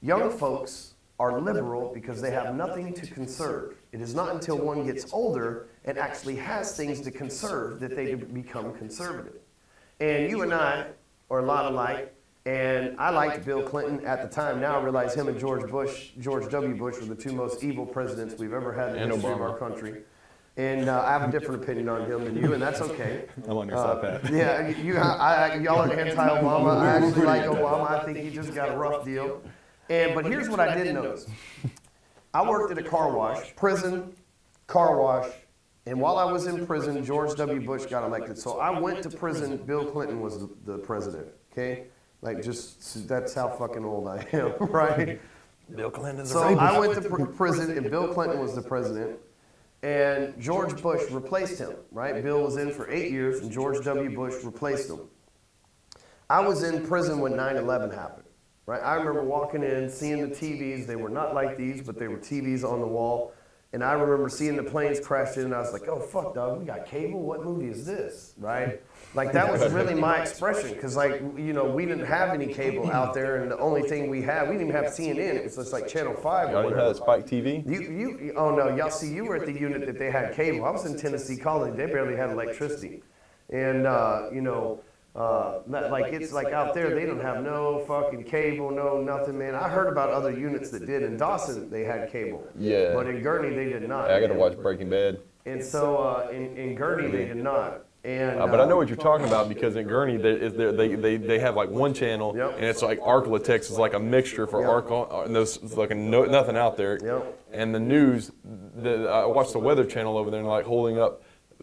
Speaker 1: young folks are liberal because they have nothing to conserve. It is not until one gets older and actually has things to conserve that they become conservative. And you and I are a lot alike, and I liked Bill Clinton at the time. Now I realize him and George W. Bush were the two most evil presidents we've ever had in the history of our country. And I have a different opinion on him than you, and that's okay.
Speaker 3: I'm on your side, Pat.
Speaker 1: Yeah, y'all are anti-Obama. I actually like Obama. I think he just got a rough deal. But here's what I did notice. I worked at a car wash, prison, car wash, and while I was in prison, George W. Bush got elected. So I went to prison. Bill Clinton was the president, okay? Like, just, that's how fucking old I am, right?
Speaker 2: Bill Clinton's
Speaker 1: So I went to prison, and Bill Clinton was the president. And George Bush replaced him, right? Bill was in for 8 years, and George W. Bush replaced him. I was in prison when 9/11 happened, right? I remember walking in, seeing the TVs. They were not like these, but they were TVs on the wall. And I remember seeing the planes crash in, and I was like, oh, fuck, dog, we got cable? What movie is this, right? Like, that was really my expression, because, like, you know, we didn't have any cable out there, and the only thing we had, we didn't even have CNN. It was just like Channel 5 or
Speaker 2: Y'all
Speaker 1: whatever.
Speaker 2: had Spike TV?
Speaker 1: Oh, no, y'all see, you were at the unit that they had cable. I was in Tennessee College. They barely had electricity. And, you know, like, it's like out there, they don't have no fucking cable, no nothing, man. I heard about other units that did. In Dawson, they had cable.
Speaker 2: Yeah.
Speaker 1: But in Gurney, they did not.
Speaker 2: I got to watch Breaking Bad.
Speaker 1: And so in Gurney, they did not. And,
Speaker 2: but I know what you're talking about, because in Gurney they have like one channel,
Speaker 1: Yep.
Speaker 2: and it's like Arklatex is like a mixture for
Speaker 1: Yep.
Speaker 2: and there's like nothing out there.
Speaker 1: Yep.
Speaker 2: And the news, I watched the Weather Channel over there, and like holding up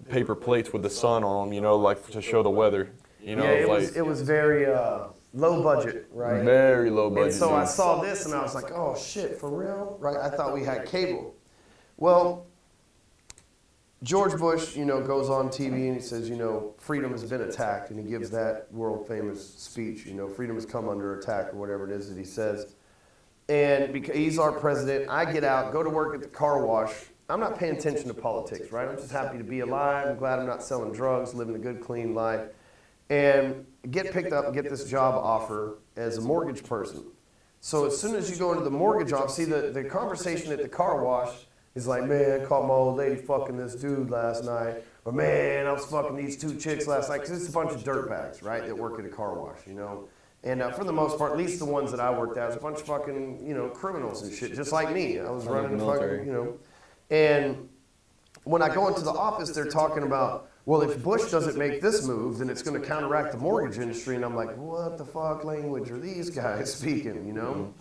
Speaker 2: paper plates with the sun on them, you know, like to show the weather. You know,
Speaker 1: yeah, it was very low budget, right?
Speaker 2: Very low budget.
Speaker 1: And so I saw this, and I was like, oh shit, for real, right? I thought we had cable. Well, George Bush, you know, goes on TV and he says, you know, freedom has been attacked, and he gives that world famous speech, you know, freedom has come under attack, or whatever it is that he says. And because he's our president, I get out, go to work at the car wash. I'm not paying attention to politics, right? I'm just happy to be alive. I'm glad I'm not selling drugs, living a good, clean life. And get picked up and get this job offer as a mortgage person. So as soon as you go into the mortgage office, see the conversation at the car wash is like, man, I caught my old lady fucking this dude last night. Or man, I was fucking these two chicks last night. Because it's a bunch of dirtbags, right, that work at a car wash, you know. And for the most part, at least the ones that I worked at, was a bunch of fucking, you know, criminals and shit, just like me. I was running the fucking, you know. And when I go into the office, they're talking about, well, if Bush doesn't make this move, then it's going to counteract the mortgage industry. And I'm like, what the fuck language are these guys speaking, you know?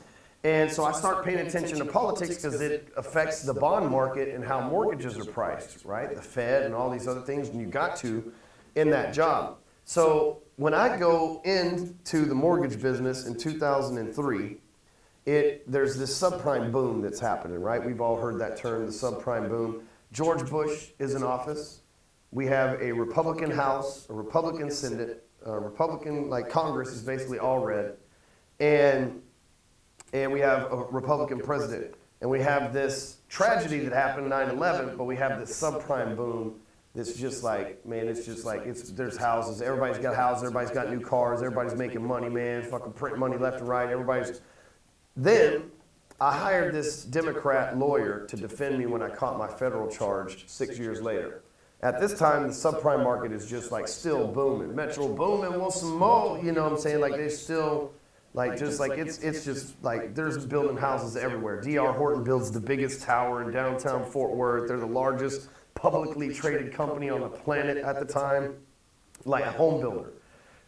Speaker 1: And so I start paying attention to politics because it affects the bond market and how mortgages are priced, right? The Fed and all these other things, and you got to in that job. So when I go into the mortgage business in 2003, there's this subprime boom that's happening, right? We've all heard that term, the subprime boom. George Bush is in office. We have a Republican House, a Republican Senate, a Republican, like Congress is basically all red, and we have a Republican president. And we have this tragedy that happened 9/11, but we have this subprime boom that's just like, man, it's just like, there's houses, everybody's got houses, everybody's got new cars, everybody's making money, man, fucking print money left and right, Then I hired this Democrat lawyer to defend me when I caught my federal charge 6 years later. At this time, the subprime market is just like still booming. Metro booming, well, some more, you know what I'm saying? Like they still, like just like it's just like there's building houses everywhere. D.R. Horton builds the biggest tower in downtown Fort Worth. They're the largest publicly traded company on the planet at the time, like a home builder.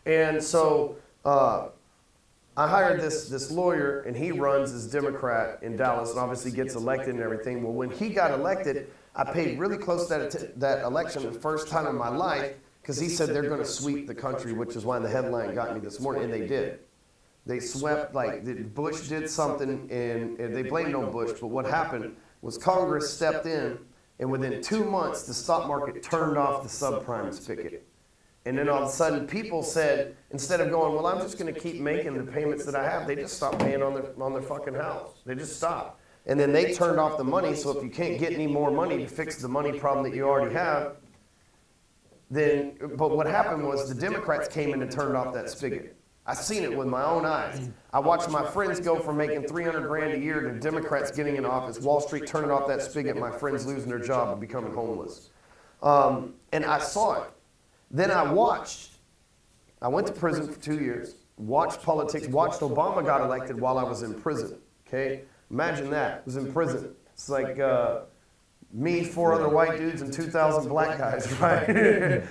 Speaker 1: And so I hired this lawyer, and he runs as Democrat in Dallas and obviously gets elected and everything. Well, when he got elected, I paid really close to that election the first time in my life because he said they're going to sweep the country, which is why the headline got me this morning, and they did. They swept, like Bush did something, and they blamed it on Bush, but what happened was Congress stepped in, and within 2 months, the stock market turned off the subprime spigot. And then all of a sudden, people said, instead of going, well, I'm just going to keep making the payments that I have, they just stopped paying on their fucking house. They just stopped. And then they turned off the money, so if you can't get any more money to fix the money problem that you already have, then, but what happened was the Democrats came in and turned off that spigot. I seen it with my own eyes. I watched my friends go from making 300 grand a year to Democrats getting in office, Wall Street turning off that spigot, my friends losing their job and becoming homeless. And I saw it. Then I watched. I went to prison for 2 years, watched politics, watched Obama got elected while I was in prison, okay? Imagine that, I was in prison. It's like me, 4 other white dudes, and 2,000 black guys, right?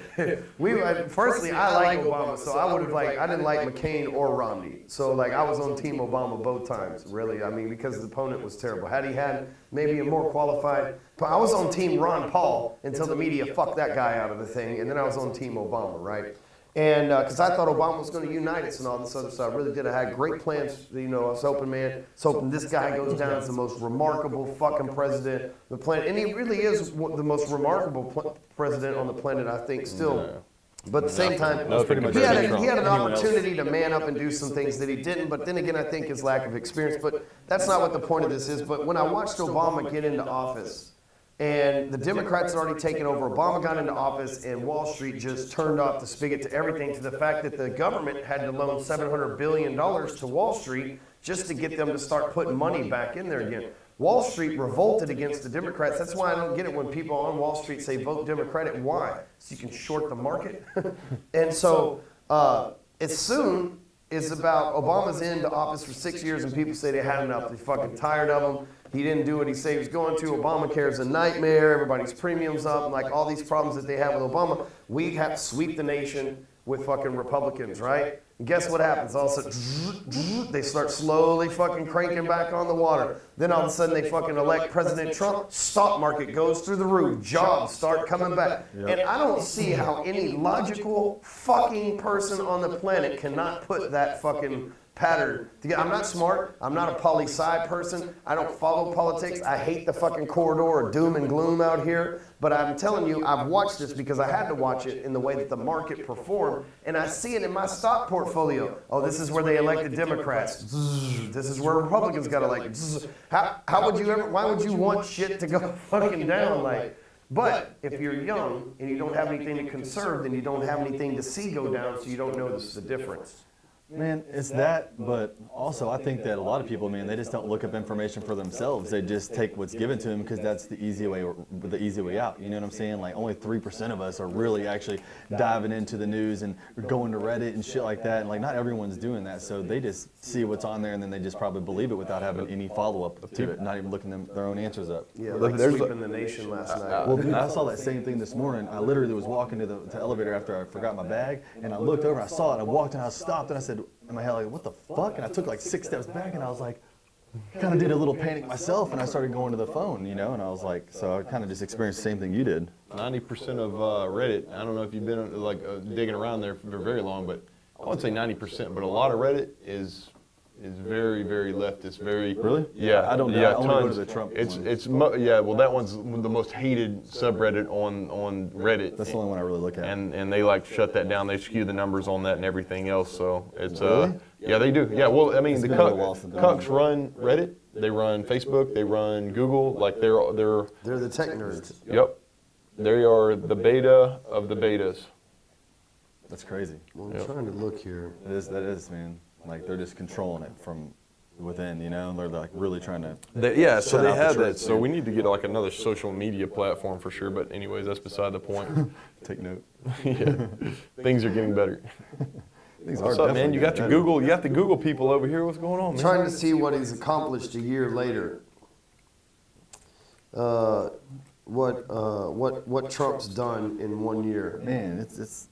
Speaker 1: Firstly, I like Obama, so I didn't like McCain or Romney. So like I was on Team Obama both times, really. I mean, because the opponent was terrible. Had he had maybe a more qualified, but I was on Team Ron Paul until the media fucked that guy out of the thing, and then I was on Team Obama, right? And because I thought Obama was going to unite us and all this other stuff, I really did. I had great plans. You know, I was hoping, man, I was hoping this guy goes down as the most remarkable fucking president on the planet. And he really is the most remarkable president on the planet, I think, still. But at the same time, he had an opportunity to man up and do some things that he didn't. But then again, I think his lack of experience. But that's not what the point of this is. But when I watched Obama get into office, and the Democrats had already taken over. Obama got into office, and Wall Street just turned off the spigot to everything, to the fact that the government had to loan $700 billion to Wall Street just to get them to start putting money back in there again. Wall Street revolted against the Democrats. That's why I don't get it when people on Wall Street say vote Democratic. Why? So you can short the market? And so as soon as about Obama's into office for 6 years and people say they had enough, they're fucking tired of him. He didn't do what he said he was going to. Obamacare is a nightmare. Everybody's premiums up. And like all these problems that they have with Obama, we have to sweep the nation with fucking Republicans, right? And guess what happens? All of a sudden, they start slowly fucking cranking back on the water. Then all of a sudden, they fucking elect President Trump. Stock market goes through the roof. Jobs start coming back. And I don't see how any logical fucking person on the planet cannot put that fucking pattern together. I'm not smart. I'm not a poli-sci person. I don't follow politics. I hate the fucking corridor of doom and gloom out here. But I'm telling you, I've watched this because I had to watch it in the way that the market performed. And I see it in my stock portfolio. Oh, this is where they elected Democrats. This is where Republicans got elected. How would you ever, why would you want shit to go fucking down like? But if you're young and you don't have anything to conserve, then you don't have anything to see go down, so you don't notice the difference.
Speaker 3: Man, it's that, but also I think that a lot of people, man, they just don't look up information for themselves. They just take what's given to them because that's the easy way out. You know what I'm saying? Like only 3% of us are really actually diving into the news and going to Reddit and shit like that. And like not everyone's doing that, so they just see what's on there and then they just probably believe it without having any follow-up to it, not even looking their own answers up.
Speaker 1: Yeah, like sweeping the nation last night.
Speaker 3: Well, I saw that same thing this morning. I literally was walking to the elevator after I forgot my bag, and I looked over, I saw it, I walked and I stopped and I said, in my head, like, what the fuck? And I took like 6 steps back and I was like, kind of did a little panic myself, and I started going to the phone, you know, and I was like, so I kind of just experienced the same thing you did.
Speaker 2: 90% of Reddit, I don't know if you've been like digging around there for very long, but I wouldn't say 90%, but a lot of Reddit is very, very leftist, very.
Speaker 3: Really?
Speaker 2: Yeah.
Speaker 3: I don't know.
Speaker 2: Yeah,
Speaker 3: I only
Speaker 2: tons.
Speaker 3: go to the Trump one.
Speaker 2: Yeah, well that one's the most hated subreddit on Reddit.
Speaker 3: That's the only one I really look at.
Speaker 2: And they like shut that down. They skew the numbers on that and everything else. So it's
Speaker 3: Really?
Speaker 2: Yeah, they do. Yeah, well I mean
Speaker 3: It's
Speaker 2: the
Speaker 3: been a while since I've
Speaker 2: cucks run Reddit, they run Facebook, they run Google, like they're
Speaker 1: the tech nerds.
Speaker 2: Yep. They are the beta of the betas.
Speaker 3: That's crazy.
Speaker 1: Well, I'm trying to look here.
Speaker 3: That is, man. Like they're just controlling it from within, you know. They're like really trying to.
Speaker 2: So they have that. So we need to get like another social media platform for sure. But anyways, that's beside the point.
Speaker 3: Take note.
Speaker 2: Yeah, things are getting better.
Speaker 3: Things
Speaker 2: What's
Speaker 3: are
Speaker 2: up, man? You got your Google. You got the Google people over here. What's going on, man?
Speaker 1: Trying to see what he's accomplished a year later. What Trump's done in 1 year.
Speaker 3: Man, it's.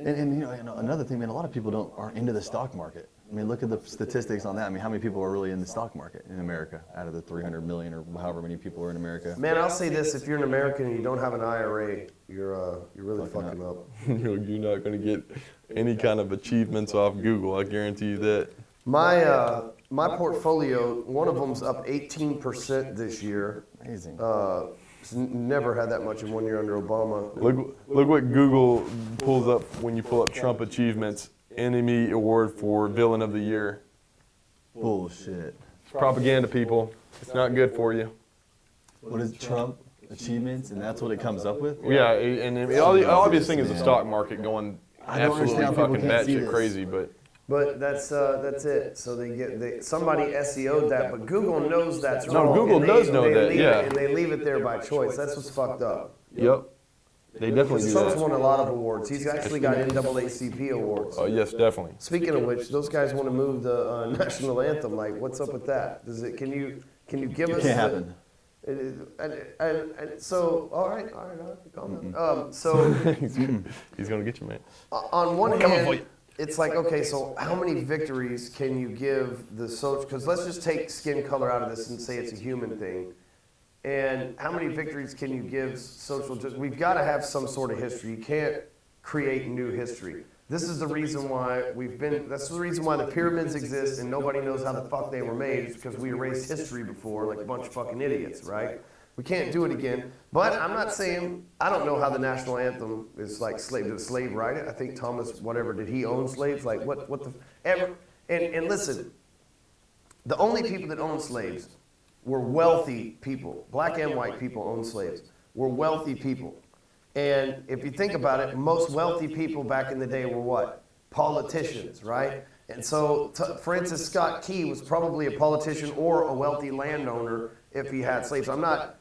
Speaker 3: And you know, another thing, man, a lot of people aren't into the stock market. I mean, look at the statistics on that. I mean, how many people are really in the stock market in America out of the 300 million or however many people are in America?
Speaker 1: Man, I'll say this: if you're an American and you don't have an IRA, you're really fucking up.
Speaker 2: You're not going to get any kind of achievements off Google. I guarantee you that.
Speaker 1: My portfolio, one of them's up 18% this year.
Speaker 3: Amazing.
Speaker 1: Never had that much in 1 year under Obama.
Speaker 2: Look what Google pulls up when you pull up Trump achievements. Enemy Award for Villain of the Year.
Speaker 3: Bullshit.
Speaker 2: It's propaganda, people. It's not good for you.
Speaker 3: What is Trump achievements, and that's what it comes up with?
Speaker 2: Yeah, and the obvious thing is the stock market going
Speaker 3: I don't
Speaker 2: absolutely
Speaker 3: understand how people
Speaker 2: fucking
Speaker 3: can't see
Speaker 2: batshit
Speaker 3: this.
Speaker 2: crazy, but.
Speaker 1: But that's it. So somebody SEO'd that, but Google knows that's wrong.
Speaker 2: No, Google does know that, yeah.
Speaker 1: And they leave it there by choice. That's what's fucked up.
Speaker 2: Yep. They definitely do
Speaker 1: Trump's
Speaker 2: that.
Speaker 1: won a lot of awards. He's actually got NAACP awards.
Speaker 2: Oh, yes, definitely.
Speaker 1: Speaking of which, those guys want to move the national anthem. Like, what's up with that? Can you give us?
Speaker 3: Can't happen.
Speaker 1: And so, all right, calm down. So
Speaker 2: he's gonna get you, man.
Speaker 1: On one hand, it's like, okay, so how many victories can you give the social? Because let's just take skin color out of this and say it's a human thing. And how many victories can you give social justice? We've got to have some sort of history. You can't create new history. This is the reason why that's the reason why the pyramids exist and nobody knows how the fuck they were made. It's because we erased history before like a bunch of fucking idiots, right? We can't do it again. But I'm not saying, I don't know how the national anthem is like did a slave write it? I think Thomas, whatever, did he own slaves? Like what the, and listen, the only people that owned slaves were wealthy people. Black and white people owned slaves, were wealthy people. And if you think about it, most wealthy people back in the day were what? Politicians, right? And so Francis Scott Key was probably a politician or a wealthy landowner if he had slaves. I'm not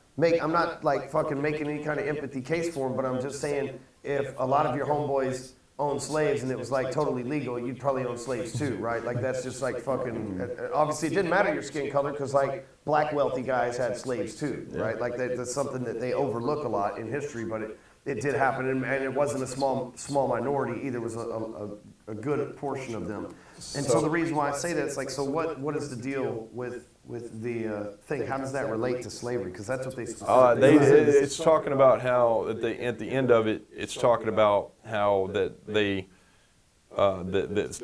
Speaker 1: like fucking making any kind of empathy case for him, but I'm just saying if a lot of your homeboys owned slaves and it was like totally legal, you'd probably own slaves too, right? Like that's just like fucking, obviously it didn't matter your skin color because like black wealthy guys had slaves too, right? Like that's something that they overlook a lot in history, but it did happen, and it wasn't a small minority either. It was a good portion of them. And so the reason why I say that, it's like, so what is the deal with the thing? How does that relate to slavery? Because that's what they
Speaker 2: it's talking about how at the end of it, it's talking about how that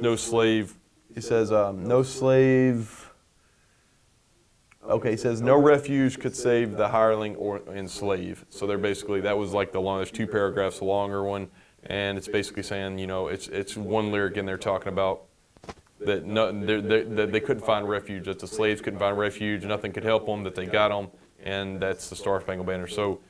Speaker 2: no slave. He says no slave. Okay, he says no refuge could save the hireling or enslave. So they're basically, that was like there's 2 paragraphs, a longer one, and it's basically saying, you know, it's one lyric in there talking about that that they couldn't find refuge, that the slaves couldn't find refuge, nothing could help them, that they got them, and that's the Star Spangled Banner. So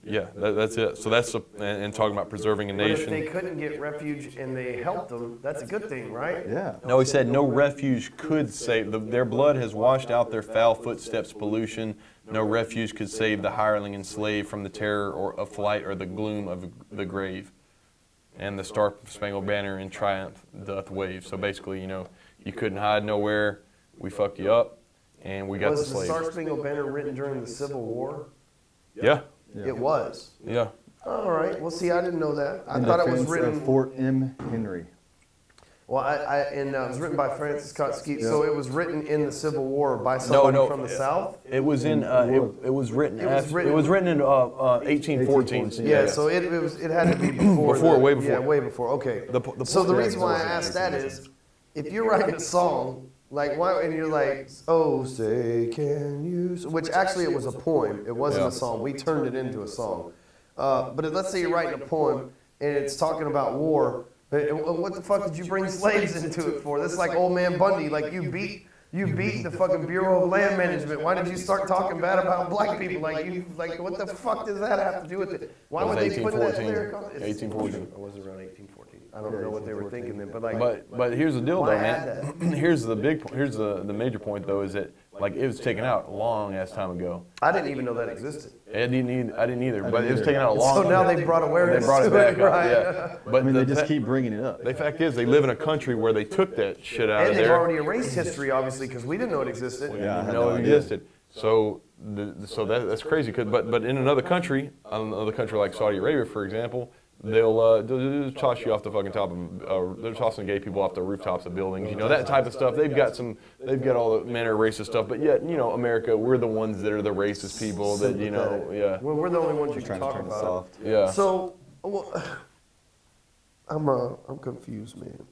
Speaker 2: yeah, that's it. So that's and talking about preserving a nation.
Speaker 1: But if they couldn't get refuge and they helped them, that's a good thing, right?
Speaker 3: Yeah.
Speaker 2: No, he said no refuge could save. Their blood has washed out their foul footsteps pollution. No refuge could save the hireling and slave from the terror or of flight or the gloom of the grave. And the Star Spangled Banner in triumph doth wave. So basically, you know, you couldn't hide nowhere. We fucked you up, and we got the slaves.
Speaker 1: Was the Star Spangled Banner written during the Civil War?
Speaker 2: Yeah.
Speaker 3: Yeah.
Speaker 1: It was.
Speaker 2: Yeah.
Speaker 1: All right. Well, see, I didn't know that. I thought it was written.
Speaker 3: Fort M. Henry.
Speaker 1: Well, it was written by Francis Scott Key. Yeah. So it was written in the Civil War by somebody from the South.
Speaker 2: It was in. It was written. It was written in 1814.
Speaker 1: Yeah. So it had to be before.
Speaker 2: Way before.
Speaker 1: Yeah, way before. Okay. So the reason why I asked that is, if you're writing a song. Like, why, and you're like, oh, say, can you, which actually it was a poem. It wasn't a song. We turned it into a song. But let's say you're writing a poem, and it's talking about war. What the fuck did you bring slaves into it for? This is like Old Man Bundy. Like, you beat the fucking Bureau of Land Management. Why did you start talking bad about black people? Like, what the fuck does that have to do with it? Why would they put that lyric on?
Speaker 2: 1814.
Speaker 1: It was around 1814. I don't know what they were thinking then, but like.
Speaker 2: But here's the deal, though, man. Here's the major point, though, is that like it was taken out a long ass time ago.
Speaker 1: I didn't even know that existed.
Speaker 2: I didn't either. But it was taken out a long.
Speaker 1: So now they brought awareness.
Speaker 2: They brought it back up.
Speaker 1: Right.
Speaker 2: Yeah. But
Speaker 3: I mean, they just keep bringing it up.
Speaker 2: The fact is, they live in a country where they took that shit out of there.
Speaker 1: And they've already erased history, obviously, because we didn't know it existed.
Speaker 2: Yeah, I didn't know it existed. So that's crazy. But in another country like Saudi Arabia, for example. They'll toss you off the fucking top of, they're tossing gay people off the rooftops of buildings, you know, that type of stuff. They've got all the manner of racist stuff, but yet, you know, America, we're the ones that are the racist people that, you know, yeah.
Speaker 1: Well, we're the only ones you can talk about.
Speaker 3: Soft.
Speaker 2: Yeah.
Speaker 1: So, I'm confused, man.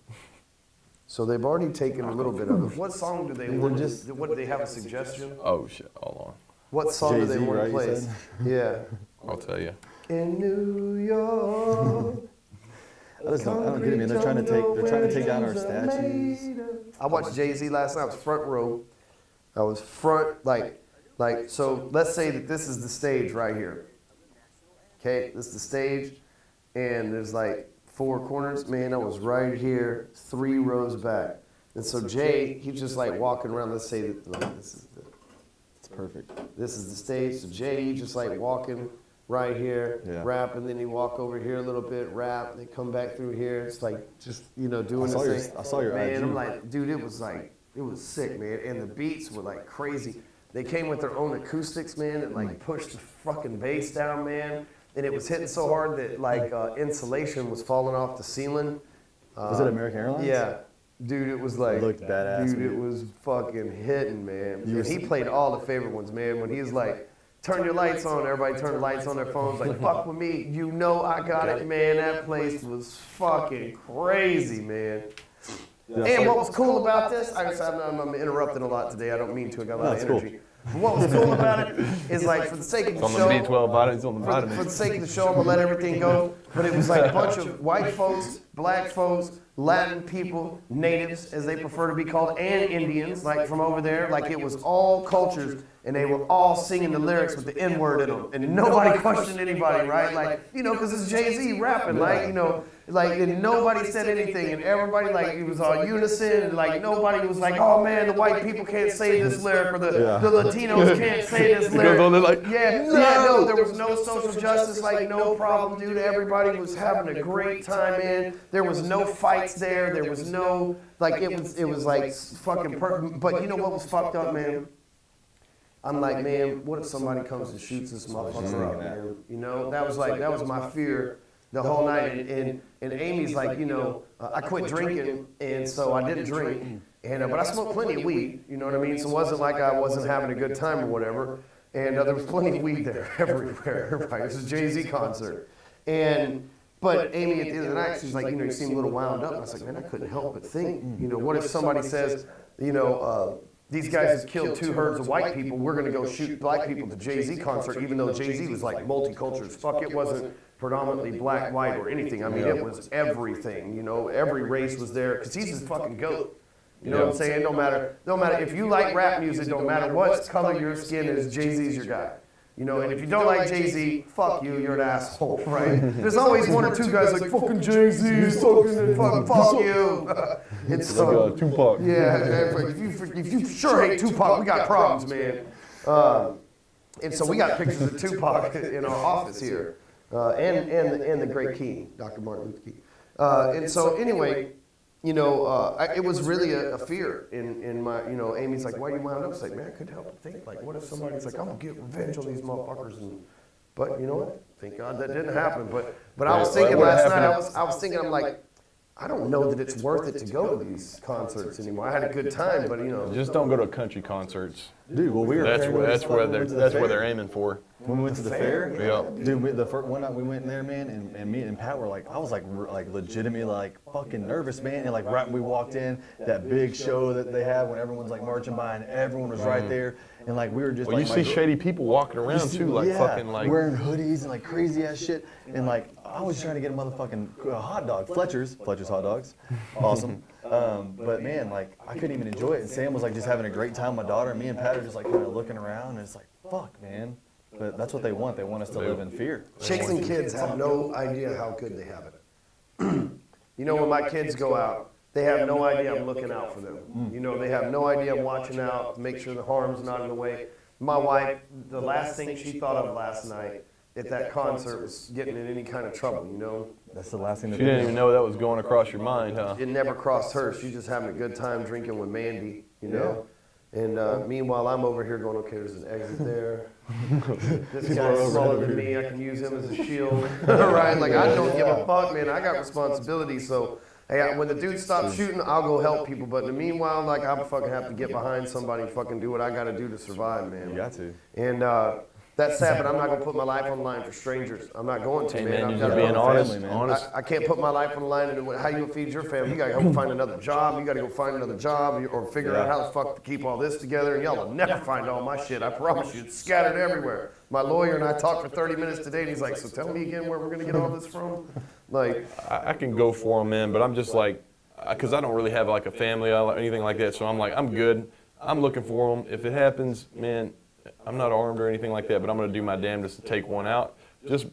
Speaker 1: So they've already taken a little bit of it. What song do they want to, what do they have a suggestion?
Speaker 2: Oh shit, hold on.
Speaker 1: What song do they
Speaker 3: JayZ,
Speaker 1: want to
Speaker 3: right,
Speaker 1: play? Yeah.
Speaker 2: I'll tell you.
Speaker 1: In New York.
Speaker 3: I don't get it, man. They're trying to take down our statues.
Speaker 1: I watched JayZ last night. I was front row. I was front, so let's say that this is the stage right here. Okay, this is the stage, and there's like 4 corners. Man, I was right here, 3 rows back. And so Jay, he's just like walking around. Let's say that this is
Speaker 3: It's perfect.
Speaker 1: This is the stage. So Jay, he just like walking right here, rap, and then he walk over here a little bit, rap, they come back through here. It's like just, you know, doing this thing.
Speaker 3: I saw your
Speaker 1: man,
Speaker 3: IG.
Speaker 1: I'm like, dude, it was sick, man. And the beats were like crazy. They came with their own acoustics, man, and like pushed the fucking bass down, man. And it was hitting so hard that like insulation was falling off the ceiling.
Speaker 3: Was it American Airlines?
Speaker 1: Yeah. Dude, it was like,
Speaker 3: it looked badass.
Speaker 1: Dude, it was fucking hitting, man. And he played all the favorite ones, man. When he was like, turn your lights on, everybody turned the lights on their phones, like, fuck with me, you know I got it, man. That place was fucking crazy, man. And what was cool about this, I'm interrupting a lot today, I don't mean to, I got a lot of energy. Cool. But what was cool about it is like, for the sake of the show,
Speaker 2: on the B12 vitamins, on the vitamins.
Speaker 1: For the sake of the show, I'm gonna let everything go. But it was like a bunch of white folks, black folks, Latin people, natives, as they prefer to be called, and Indians, like from over there. Like it was all cultures, and they were all singing the lyrics with the N-word in them, and nobody questioned anybody, right? Like, you know, because it's JayZ rapping, like, you know, like, and nobody said anything, and everybody, like, it was all unison, and like, nobody was like, oh man, the white people can't say this lyric, or the Latinos can't say this lyric.
Speaker 2: Like,
Speaker 1: no, there was no social justice, like, no problem, dude. Everybody was having a great time, man. There was no fights there. There was no, like, it was like fucking perfect. But you know what was fucked up, man? I'm like, man, what if somebody comes and shoots this motherfucker up, man? You know, that was my fear the whole night. And Amy's like, you know, I quit drinking, and so I didn't drink. And but I smoked plenty of weed, you know what I mean? So it wasn't like I wasn't having a good time or whatever. And there was plenty of weed there everywhere. Everybody. It was a JayZ concert. But Amy, at the end of the night, she's like, you know, you seem a little wound up. And I was like, man, I couldn't help but think, you know, what if somebody says, you know, these guys have killed 2 herds of white people, we're going to go shoot black people at the JayZ concert, even though JayZ was like multicultural as fuck. It wasn't predominantly black, white, or anything. I mean, it was everything, you know, every race was there, because he's a fucking goat. You know what I'm saying? No matter if you like rap music, don't matter what color your skin is, JayZ's your guy. You know, and if you don't like JayZ, fuck you, you're an asshole, right? There's always 1 or 2 guys like, fucking JayZ, fuck you. It's so,
Speaker 2: Tupac.
Speaker 1: Yeah, if you sure hate Tupac, we got problems, man. And so we got pictures of Tupac in our office here, and the great King, Dr. Martin Luther King. And so anyway, you know, it was really a fear in my, you know, Amy's like, why you wound up? It's like, man, I couldn't help but think, like, what if somebody's like, I'm going to get revenge on these motherfuckers? But you know what? Thank God that didn't happen. But I was thinking last night, I was thinking, I'm like, I don't know that it's worth it to go to these concerts anymore. I had a good time, but you know.
Speaker 2: Just don't go to country concerts.
Speaker 3: Dude, well,
Speaker 2: that's where they're aiming for.
Speaker 3: When we went to the fair,
Speaker 2: yeah.
Speaker 3: Dude, the first one night we went in there, man, and me and Pat were like, I was like legitimately like fucking nervous, man. And like right when we walked in, that big show that they have when everyone's like marching by and everyone was right there, and like we were just.
Speaker 2: Well,
Speaker 3: like,
Speaker 2: you see shady people walking around too, like fucking like
Speaker 3: wearing hoodies and like crazy ass shit, and like I was trying to get a motherfucking hot dog, Fletcher's hot dogs, awesome. But man, like I couldn't even enjoy it. And Sam was like just having a great time with my daughter, and me and Pat are just like kind of looking around, and it's like, fuck, man. But that's what they want. They want us to live in fear.
Speaker 1: Chicks and kids have no idea how good they have it. You know, when my kids go out, they have no idea I'm looking out for them. You know, they have no idea I'm watching out to make sure the harm's not in the way. My wife, the last thing she thought of last night at that concert was getting in any kind of trouble, you know?
Speaker 3: That's the last thing that
Speaker 2: she didn't even know that was going across your mind, huh?
Speaker 1: It never crossed her. She's just having a good time drinking with Mandy, you know? And meanwhile, I'm over here going, okay, there's an exit there. This guy's smaller than me. I can use him as a shield. Right? Like, I don't give a fuck, man. I got responsibility. So, hey, when the dude stops shooting, I'll go help people. But in the meanwhile, like, I fucking have to get behind somebody and fucking do what I got to do to survive, man.
Speaker 3: You got to.
Speaker 1: And that's sad, but I'm not going to put my life on the line for strangers. I'm not going to,
Speaker 2: hey,
Speaker 1: man.
Speaker 2: You're just being honest.
Speaker 1: I can't put my life on the line, and how you feed your family. You got to go find another job. You got to go find another job or figure out how the fuck to keep all this together. And y'all will never find all my shit. I promise you. It's scattered everywhere. My lawyer and I talked for 30 minutes today, and he's like, so tell me again where we're going to get all this from? Like,
Speaker 2: I can go for them, man, but I'm just like, because I don't really have like a family or anything like that, so I'm like, I'm good. I'm looking for them. If it happens, man, I'm not armed or anything like that, but I'm going to do my damnedest to take one out. Just,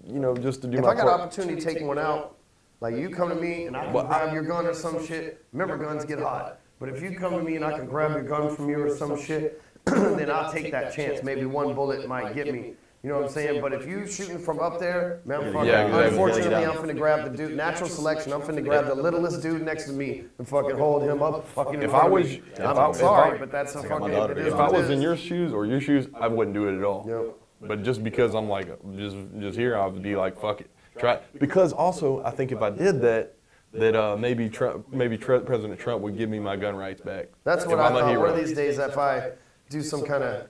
Speaker 2: you know, just to do my part.
Speaker 1: If I got an opportunity to take one out, like you come to me and I can grab your gun or some shit, remember guns get hot. But if you come to me and I can grab your gun from you or some shit, then I'll take that chance. Maybe one bullet might get me. You know what I'm saying? But if you shooting from up there, man,
Speaker 2: exactly.
Speaker 1: unfortunately, I'm finna grab the dude. Natural selection. I'm finna grab the littlest dude next to me and fucking hold him up. Fucking. I'm sorry, but that's a fucking.
Speaker 2: If I was in your shoes or your shoes, I wouldn't do it at all.
Speaker 1: Yep.
Speaker 2: But just because I'm like, just here, I would be like, fuck it, try. Because also, I think if I did that maybe President Trump would give me my gun rights back.
Speaker 1: That's what I thought. One of these days, if I do some kind of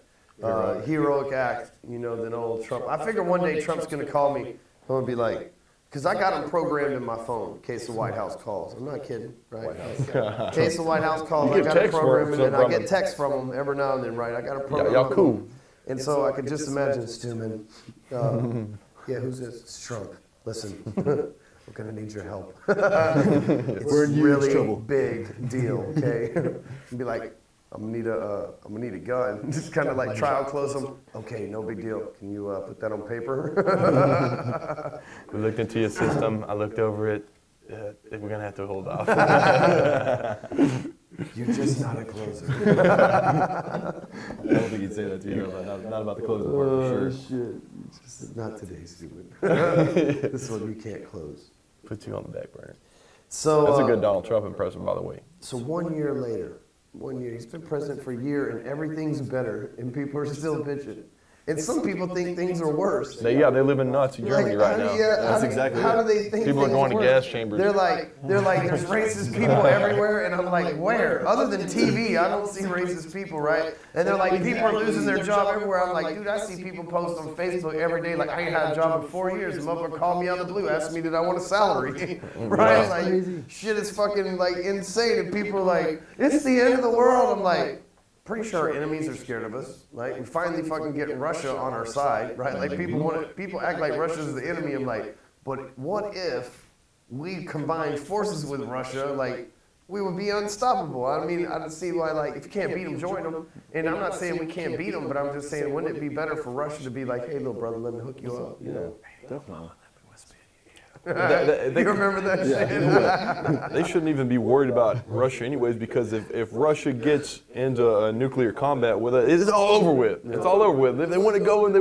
Speaker 1: heroic act, you know, than old Trump. I figure one day Trump's going to call me. I'm going to be like, because I got him programmed in my phone in case the White House calls. I'm not kidding, right? In case the White House calls, I got it programmed, and I get texts from him every now and then, right? I got a program.
Speaker 2: Y'all cool.
Speaker 1: And so I could just imagine Stuman. Yeah, who's this? It's Trump. Listen, we're going to need your help. It's a really big deal, okay? And be like, I'm gonna need a gun. Just kind of like trial close them. Okay, no big deal. Can you put that on paper?
Speaker 2: We looked into your system. I looked over it. We're gonna have to hold off.
Speaker 1: You're just not a closer.
Speaker 3: I don't think he'd say that to you. Not about the closing part for sure.
Speaker 1: Shit. Just not today, stupid. This one you can't close.
Speaker 2: Put you on the back burner.
Speaker 1: So
Speaker 2: that's a good Donald Trump impression, by the way.
Speaker 1: So 1 year later. 1 year. He's been president for a year, and everything's better, and people are still bitching. And some people think things are worse.
Speaker 2: They live in nuts in Germany right now.
Speaker 3: That's exactly
Speaker 1: how do they think
Speaker 2: people are going to gas chambers?
Speaker 1: They're like, there's racist people everywhere, and I'm like, where? Other than TV, I don't see racist people, right? And they're like, people are losing their job everywhere. I'm like, dude, I see people post on Facebook every day, like, I ain't had a job in 4 years. The motherfucker called me out of the blue, asked me did I want a salary, right? Like, shit is fucking like insane, and people are like, it's the end of the world. I'm like, pretty sure our enemies are scared of us. Like, we finally fucking get Russia on our side, right? Like, people act like Russia's the enemy. I'm like, but what if we combined forces with Russia? Like, we would be unstoppable. I mean, I don't see why, like, if you can't beat them, join them. And I'm not saying we can't beat them, but I'm just saying, wouldn't it be better for Russia to be like, hey, little brother, let me hook you up? You know?
Speaker 3: Definitely.
Speaker 1: You remember that shit?
Speaker 2: They shouldn't even be worried about Russia anyways, because if Russia gets into a nuclear combat with it, it's all over with. It's all over with. If they want to go, and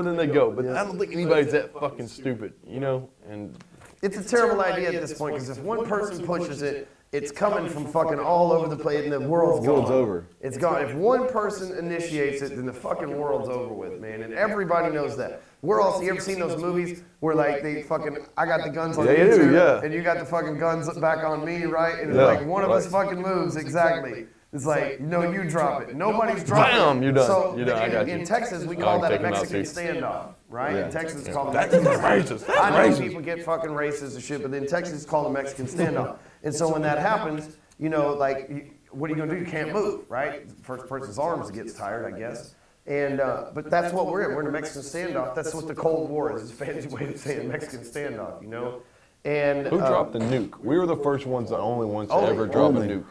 Speaker 2: then they go. But I don't think anybody's that fucking stupid, you know? And
Speaker 1: it's a terrible idea at this point, because if one person pushes it, it's coming from fucking all over the place, and the world's
Speaker 3: over.
Speaker 1: It's gone. If one person initiates it, then the fucking world's over with, man. And everybody knows that. We're all, you ever seen those movies where like they fucking, I got the guns on you too, and you got the fucking guns back on me, right? And it's like one of us fucking moves, exactly. It's like, no, you drop it. Nobody's dropping it.
Speaker 2: Bam, you're done.
Speaker 1: So
Speaker 2: you're done. I got you.
Speaker 1: In Texas, we call that a Mexican standoff, right? In Texas, it's called a
Speaker 2: That's
Speaker 1: Mexican
Speaker 2: racist. That's
Speaker 1: I know
Speaker 2: racist.
Speaker 1: people get fucking racist and shit, but in Texas, it's called a Mexican standoff. And so when that happens, you know, like, what are you going to do? You can't move, right? First person's arms gets tired, I guess. And but that's what we're in. We're in a Mexican standoff. That's what the Cold War is. It's a fancy way of saying Mexican standoff, you know? And
Speaker 2: who dropped the nuke? We were the first ones, the only ones to ever drop a nuke.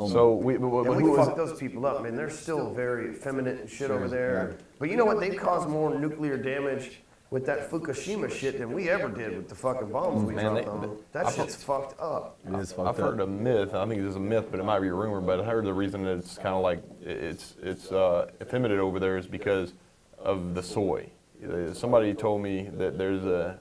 Speaker 2: So we
Speaker 1: fucked those people up, man. They're still very effeminate and shit over there. But you know what? They've caused more nuclear damage with that Fukushima shit than we ever did with the fucking bombs we dropped on them. That shit's fucked up.
Speaker 3: It is fucked up.
Speaker 2: I've heard a myth. I think this is a myth, but it might be a rumor. But I heard the reason that it's kind of like it's effeminate over there is because of the soy. Somebody told me that there's a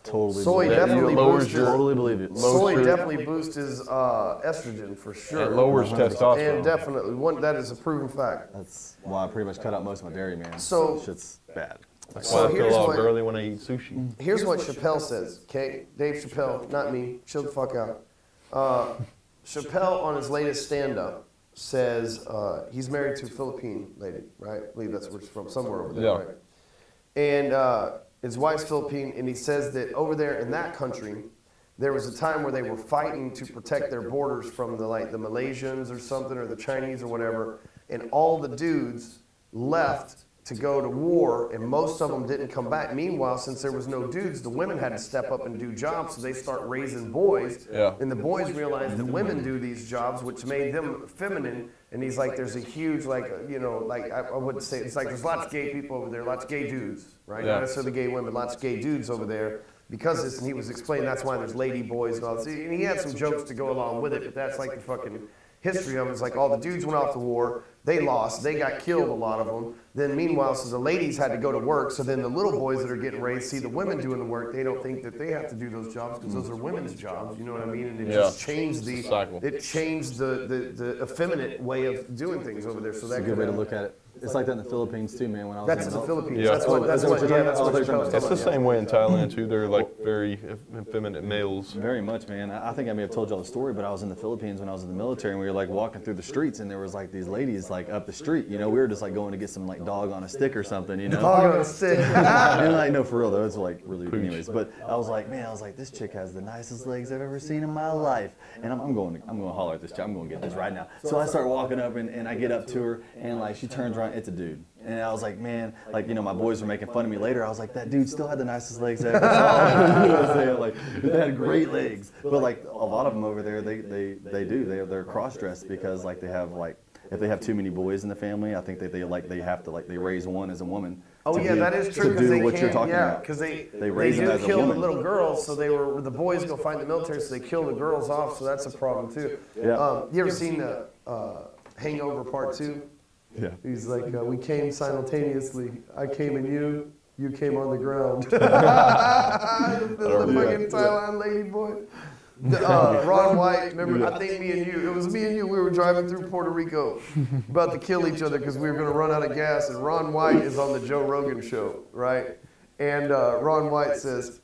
Speaker 1: soy definitely boosts.
Speaker 3: Totally believe it.
Speaker 1: Soy definitely boosts his estrogen for sure.
Speaker 2: It lowers testosterone.
Speaker 1: And definitely, that is a proven fact.
Speaker 3: That's why I pretty much cut out most of my dairy, man.
Speaker 1: So
Speaker 3: shit's bad.
Speaker 2: That's why I feel all girly when I eat sushi.
Speaker 1: Here's what Chappelle says, okay? Dave Chappelle, not me. Chill the fuck out. Chappelle, on his latest stand-up, says he's married to a Philippine lady, right? I believe that's where she's from, somewhere over there, right? And his wife's Philippine, and he says that over there in that country, there was a time where they were fighting to protect their borders from the Malaysians or something, or the Chinese or whatever, and all the dudes left to go to war, and most of them didn't come back. Meanwhile, since there was no dudes, the women had to step up and do jobs, so they start raising boys. And the boys realized that women do these jobs, which made them feminine. And he's like, there's a huge, like, you know, like, I wouldn't say, it's like there's lots of gay people over there, lots of gay dudes, right? Not necessarily gay women, lots of gay dudes over there. Because this, and he was explaining that's why there's lady boys and all this. And he had some jokes to go along with it, but that's like the fucking, history of it. It's like all the dudes went off to war. They lost. They got killed, a lot of them. Then meanwhile, so the ladies had to go to work. So then the little boys that are getting raised see the women doing the work. They don't think that they have to do those jobs because those are women's jobs. You know what I mean? And it just changed the effeminate way of doing things over there. So that's
Speaker 3: a good way to look at it. It's like that in the Philippines too, man. When I was
Speaker 1: that's
Speaker 3: in
Speaker 1: the Philippines.
Speaker 2: Yeah.
Speaker 1: That's what
Speaker 2: It's the same way in Thailand too. They're like very effeminate males.
Speaker 3: Very much, man. I think I may have told y'all the story, but I was in the Philippines when I was in the military, and we were like walking through the streets, and there was like these ladies like up the street. You know, we were just like going to get some like dog on a stick or something. You know,
Speaker 1: dog on a stick.
Speaker 3: And like, no, for real though, it's like really, anyways. But I was like, man, this chick has the nicest legs I've ever seen in my life, and I'm going to holler at this chick. I'm going to get this right now. So I start walking up, and I get up to her, and like she turns around, it's a dude. And I was like, man, like, you know, my boys were making fun of me later. I was like, that dude still had the nicest legs ever. You know what I'm saying? Like, they had great legs. But like a lot of them over there, they do. They're cross-dressed because like they have like, if they have too many boys in the family, I think that they have to they raise one as a woman.
Speaker 1: Oh yeah, that is true.
Speaker 3: To do what you're talking about.
Speaker 1: Because they
Speaker 3: raise them as a
Speaker 1: kill the
Speaker 3: woman.
Speaker 1: little girls, so the boys go find the military, so they kill the girls off. So that's a problem too.
Speaker 3: Yeah.
Speaker 1: You ever seen the Hangover Part 2?
Speaker 3: Yeah.
Speaker 1: He's like, we came simultaneously. I came in you came on the ground. The fucking Thailand lady boy. Ron White, remember, I think it was me and you, we were driving through Puerto Rico, about to kill each other because we were going to run out of gas, and Ron White is on the Joe Rogan show, right? And Ron White says,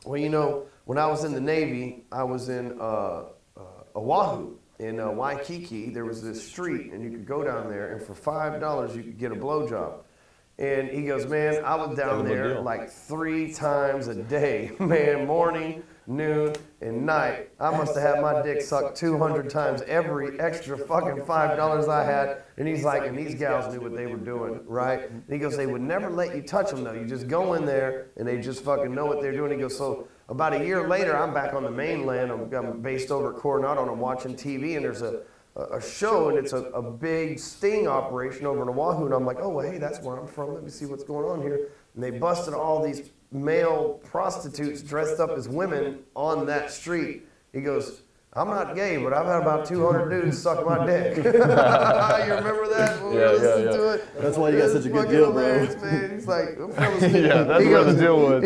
Speaker 1: well, you know, when I was in the Navy, I was in Oahu. In Waikiki, there was this street, and you could go down there, and for $5, you could get a blowjob. And he goes, man, I was down there like 3 times a day, man, morning, noon, and night. I must have had my dick sucked 200 times every extra fucking $5 I had. And he's like, and these gals knew what they were doing, right? And he goes, they would never let you touch them, though. You just go in there, and they just fucking know what they're doing. He goes, so about a year later, I'm back on the mainland. I'm based over at Coronado, and I'm watching TV, and there's a show, and it's a big sting operation over in Oahu, and I'm like, oh, well, hey, that's where I'm from. Let me see what's going on here. And they busted all these male prostitutes dressed up as women on that street. He goes, I'm not gay, but I've had about 200 dudes suck my dick. You remember that when we were listening to it?
Speaker 3: That's why you got such a good deal, bro.
Speaker 1: Man. He's like,
Speaker 2: yeah, that's where the deal was.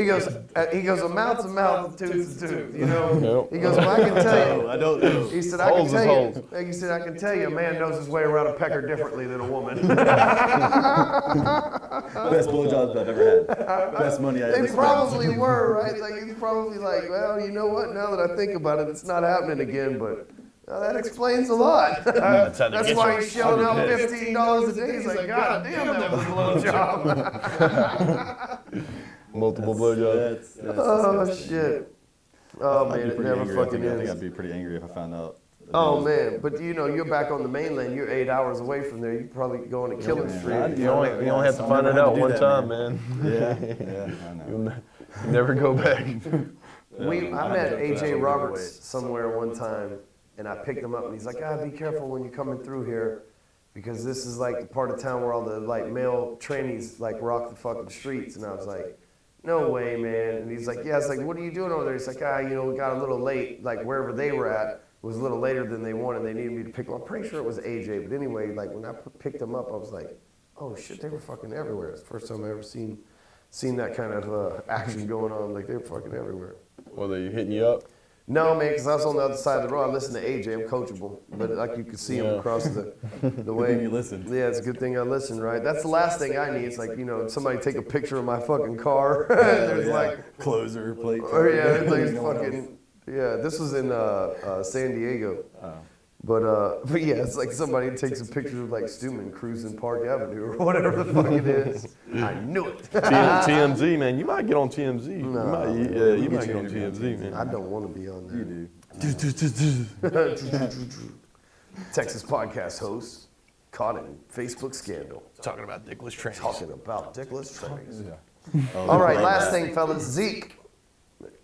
Speaker 1: He goes, a mouth's a mouth, a tooth's a tooth, you know? He goes, well, I can tell you.
Speaker 3: I don't know.
Speaker 1: He said,
Speaker 2: Holes is holes.
Speaker 1: He said, I can tell you a man knows his way around a pecker differently than a woman.
Speaker 3: Best blowjobs I've ever had. Best money I ever spent.
Speaker 1: They probably were, right? Like, he's probably like, well, you know what? Now that I think about it, it's not happening again, but that explains a lot. That's why he's shelling out $15 a day. He's like, God damn, that was a blowjob.
Speaker 2: Multiple blowjobs.
Speaker 1: Oh, shit. Oh, man, it never fucking
Speaker 3: I think
Speaker 1: ends.
Speaker 3: I'd be pretty angry if I found out.
Speaker 1: Oh, man, but you know, you're back on the mainland. You're 8 hours away from there. You're probably going to Killing Street.
Speaker 2: You only have to find it out one time, man.
Speaker 3: Yeah, I know.
Speaker 2: You never go back.
Speaker 1: I met AJ Roberts somewhere one time, and I picked him up, and he's like, be careful when you're coming through here, because this is like the part of town where all the like male trannies like rock the fucking streets. And I was like, no way, man. And he's like, yeah. It's like, what are you doing over there? He's like, you know, we got a little late, like wherever they were at was a little later than they wanted. They needed me to pick them up. I'm pretty sure it was AJ, but anyway, like when I picked them up, I was like, oh shit, they were fucking everywhere. It's the first time I ever seen that kind of action going on. Like they were fucking everywhere.
Speaker 2: Well, they hitting you up?
Speaker 1: No, man, because I was on the other side of the road. I listened to AJ. I'm coachable, but like you could see him across the way.
Speaker 3: Good thing you listened.
Speaker 1: Yeah, it's a good thing I listened, right? That's the last thing I need. It's like, you know, somebody take a picture of my fucking car. There's like
Speaker 3: closer plate.
Speaker 1: It's like fucking. Yeah, this was in San Diego. But yeah, it's like somebody takes a picture of like Stuman cruising Park Avenue or whatever the fuck it is. I knew it.
Speaker 2: TMZ, man. You might get on TMZ.
Speaker 1: No,
Speaker 2: you might get on TMZ, man.
Speaker 1: I don't want to be on there.
Speaker 3: You do.
Speaker 1: Texas podcast host caught in Facebook scandal.
Speaker 2: Talking about dickless trains.
Speaker 1: Talking about dickless trains.
Speaker 3: Yeah.
Speaker 1: All right, last thing, fellas. Zeke.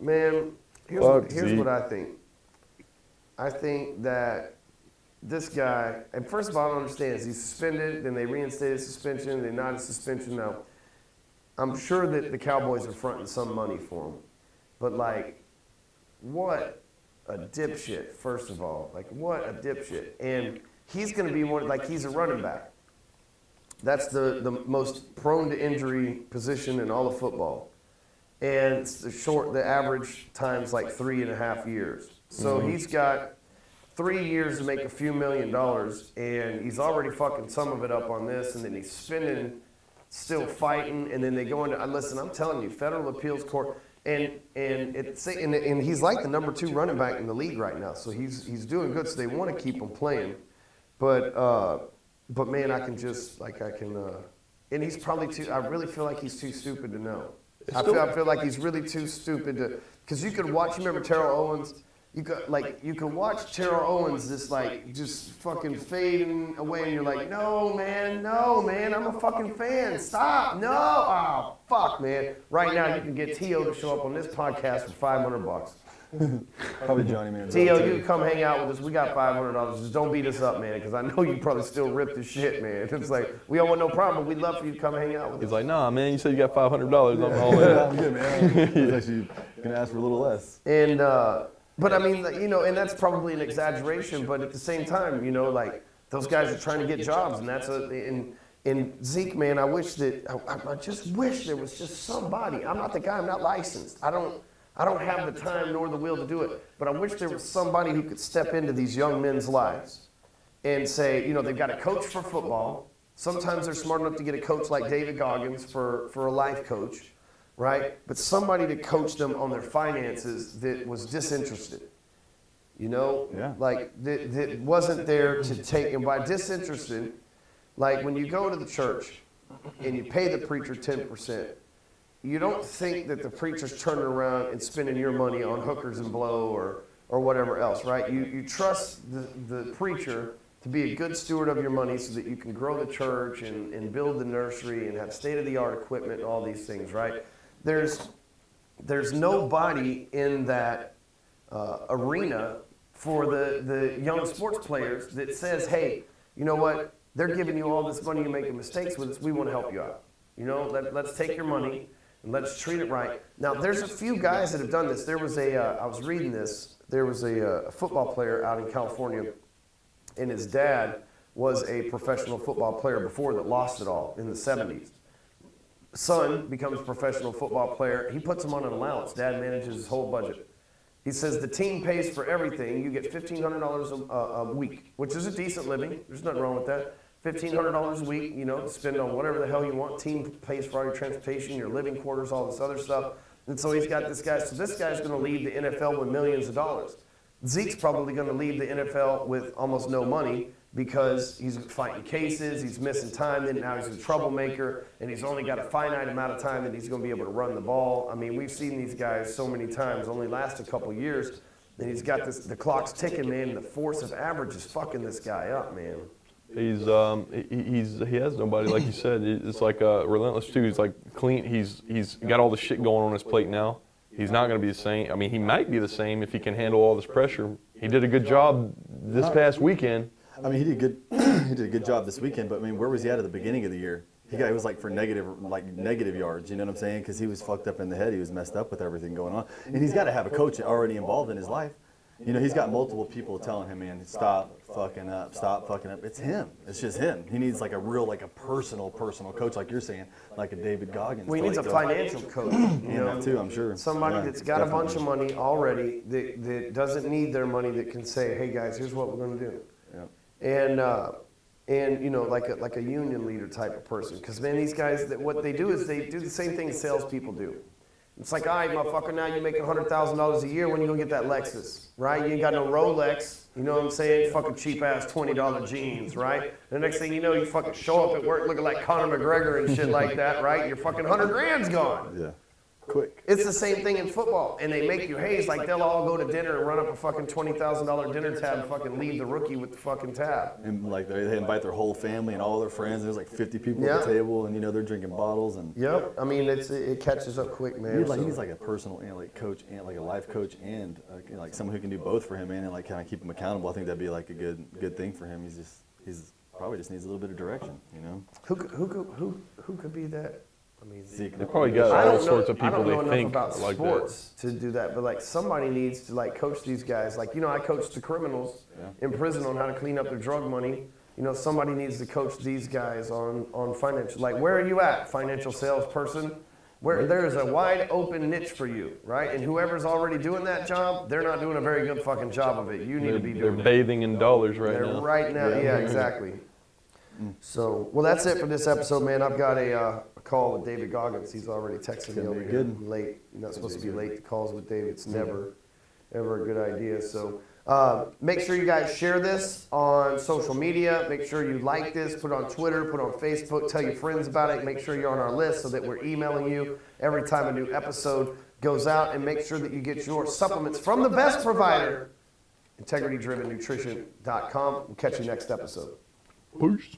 Speaker 1: Man, here's what I think. I think that this guy, and first of all, I don't understand. Is he suspended? Then they reinstated suspension. They're not in suspension now. I'm sure that the Cowboys are fronting some money for him. But, like, what a dipshit, first of all. Like, what a dipshit. And he's going to be one, like, he's a running back. That's the most prone to injury position in all of football. And it's the average time's like 3.5 years. So he's got 3 years to make a few $1 million, and he's already fucking some of it up on this, and then he's spending, still fighting, and then they go into, listen, I'm telling you, federal appeals court, and he's like the number 2 running back in the league right now, so he's doing good, so they want to keep him playing, but man, and he's probably too, I really feel like he's too stupid to know. I feel like he's really too stupid to, because you could watch, you remember Terrell Owens? You could watch Terrell Owens just fucking fading away, and you're like, no man, I'm a fucking fan. Stop, no, oh fuck, man. Right now you can get T.O. to show up on this podcast for $500.
Speaker 3: Probably Johnny Man.
Speaker 1: T.O., you come hang out with us. We got $500. Just don't beat us up, man, because I know you probably still rip the shit, man. It's like, we don't want no problem, but we'd love for you to come hang out with us.
Speaker 2: He's like, nah, man, you said you got $500. I'm all in.
Speaker 3: I'm good, man. I was actually going to ask for a little less.
Speaker 1: And, but I mean, you know, and that's probably an exaggeration, but at the same time, you know, like, those guys are trying to get jobs, and that's and Zeke, man, I just wish there was just somebody. I'm not the guy, I'm not licensed. I don't have the time nor the will to do it, but I wish there was somebody who could step into these young men's lives and say, you know, they've got a coach for football. Sometimes they're smart enough to get a coach like David Goggins for a life coach, right? But somebody to coach them on their finances that was disinterested, you know?
Speaker 3: Yeah.
Speaker 1: Like, that wasn't there to take, and by disinterested, like when you go to the church and you pay the preacher 10%, you don't think that the preacher's turning around and spending your money on hookers and blow or whatever else, right? You trust the preacher to be a good steward of your money so that you can grow the church and build the nursery and have state-of-the-art equipment and all these things, right? There's nobody in that arena for the young sports players that says, hey, you know what? They're giving you all this money, you're making mistakes with us, we want to help you out. You know, let's take your money and let's treat it right. Now, there's a few guys that have done this. There was I was reading this, there was a football player out in California, and his dad was a professional football player before that lost it all in the 70s. Son becomes a professional football player. He puts him on an allowance. Dad manages his whole budget. He says the team pays for everything. You get $1,500 a week, which is a decent living. There's nothing wrong with that. $1,500 a week, you know, to spend on whatever the hell you want. Team pays for all your transportation, your living quarters, all this other stuff. And so he's got this guy. So this guy's going to leave the NFL with millions of dollars. Zeke's probably going to leave the NFL with almost no money because he's fighting cases, he's missing time, and now he's a troublemaker, and he's only got a finite amount of time that he's going to be able to run the ball. I mean, we've seen these guys so many times, only last a couple years, and he's got this, the clock's ticking, man, and the force of average is fucking this guy up, man.
Speaker 2: He has nobody, like you said. It's like relentless too. He's like clean. He's got all the shit going on his plate now. He's not going to be the same. I mean, he might be the same if he can handle all this pressure. He did a good job this past weekend.
Speaker 3: I mean, he did good. He did a good job this weekend. But I mean, where was he at the beginning of the year? He was like for negative yards. You know what I'm saying? Because he was fucked up in the head. He was messed up with everything going on. And he's got to have a coach already involved in his life. You know, he's got multiple people telling him, man, stop fucking up, stop fucking up. It's him. It's just him. He needs like a real, like a personal coach, like you're saying, like a David Goggins.
Speaker 1: Well, he needs a financial coach. You know,
Speaker 3: that too, I'm sure.
Speaker 1: Somebody that's got a bunch of money already that doesn't need their money, that can say, hey guys, here's what we're going to do.
Speaker 3: Yeah.
Speaker 1: And you know, like a union leader type of person. Because man, these guys, what they do is they do the same thing salespeople do. It's like, all right, motherfucker, now you're making $100,000 a year. When you gonna get that Lexus, right? You ain't got no Rolex. You know what I'm saying? Fucking cheap ass $20 jeans, right? The next thing you know, you fucking show up at work looking like Conor McGregor and shit like that, right? Your fucking 100 grand's gone.
Speaker 3: Yeah. Quick.
Speaker 1: It's the same thing in football, and they make you haze like they'll all go to dinner and run up a fucking $20,000 dinner tab and fucking leave the rookie with the fucking tab.
Speaker 3: And like they invite their whole family and all their friends. And there's like 50 people at the table, and you know they're drinking bottles and.
Speaker 1: Yep. I mean, it catches up quick, man.
Speaker 3: He needs like a personal and like coach and like a life coach and like someone who can do both for him, man, and like kind of keep him accountable. I think that'd be like a good thing for him. He's probably just needs a little bit of direction, you know.
Speaker 1: Who could be that? I mean,
Speaker 2: They probably got all sorts of people they think
Speaker 1: about
Speaker 2: like
Speaker 1: sports to do that, but like somebody needs to like coach these guys. Like, you know, I coach the criminals in prison on how to clean up their drug money. You know, somebody needs to coach these guys on financial. Like, where are you at, financial salesperson? Where there's a wide open niche for you, right? And whoever's already doing that job, they're not doing a very good fucking job of it. You need to be doing it.
Speaker 2: They're bathing in dollars right now.
Speaker 1: Right now, yeah, exactly. So, well, that's it for this episode, man. I've got a call with David Goggins. He's already texting me over here late. You're not supposed to be late to calls with David. It's never, ever a good idea. So make sure you guys share this on social media. Make sure you like this. Put it on Twitter. Put it on Facebook. Tell your friends about it. Make sure you're on our list so that we're emailing you every time a new episode goes out. And make sure that you get your supplements from the best provider, IntegrityDrivenNutrition.com. We'll catch you next episode.
Speaker 2: Peace.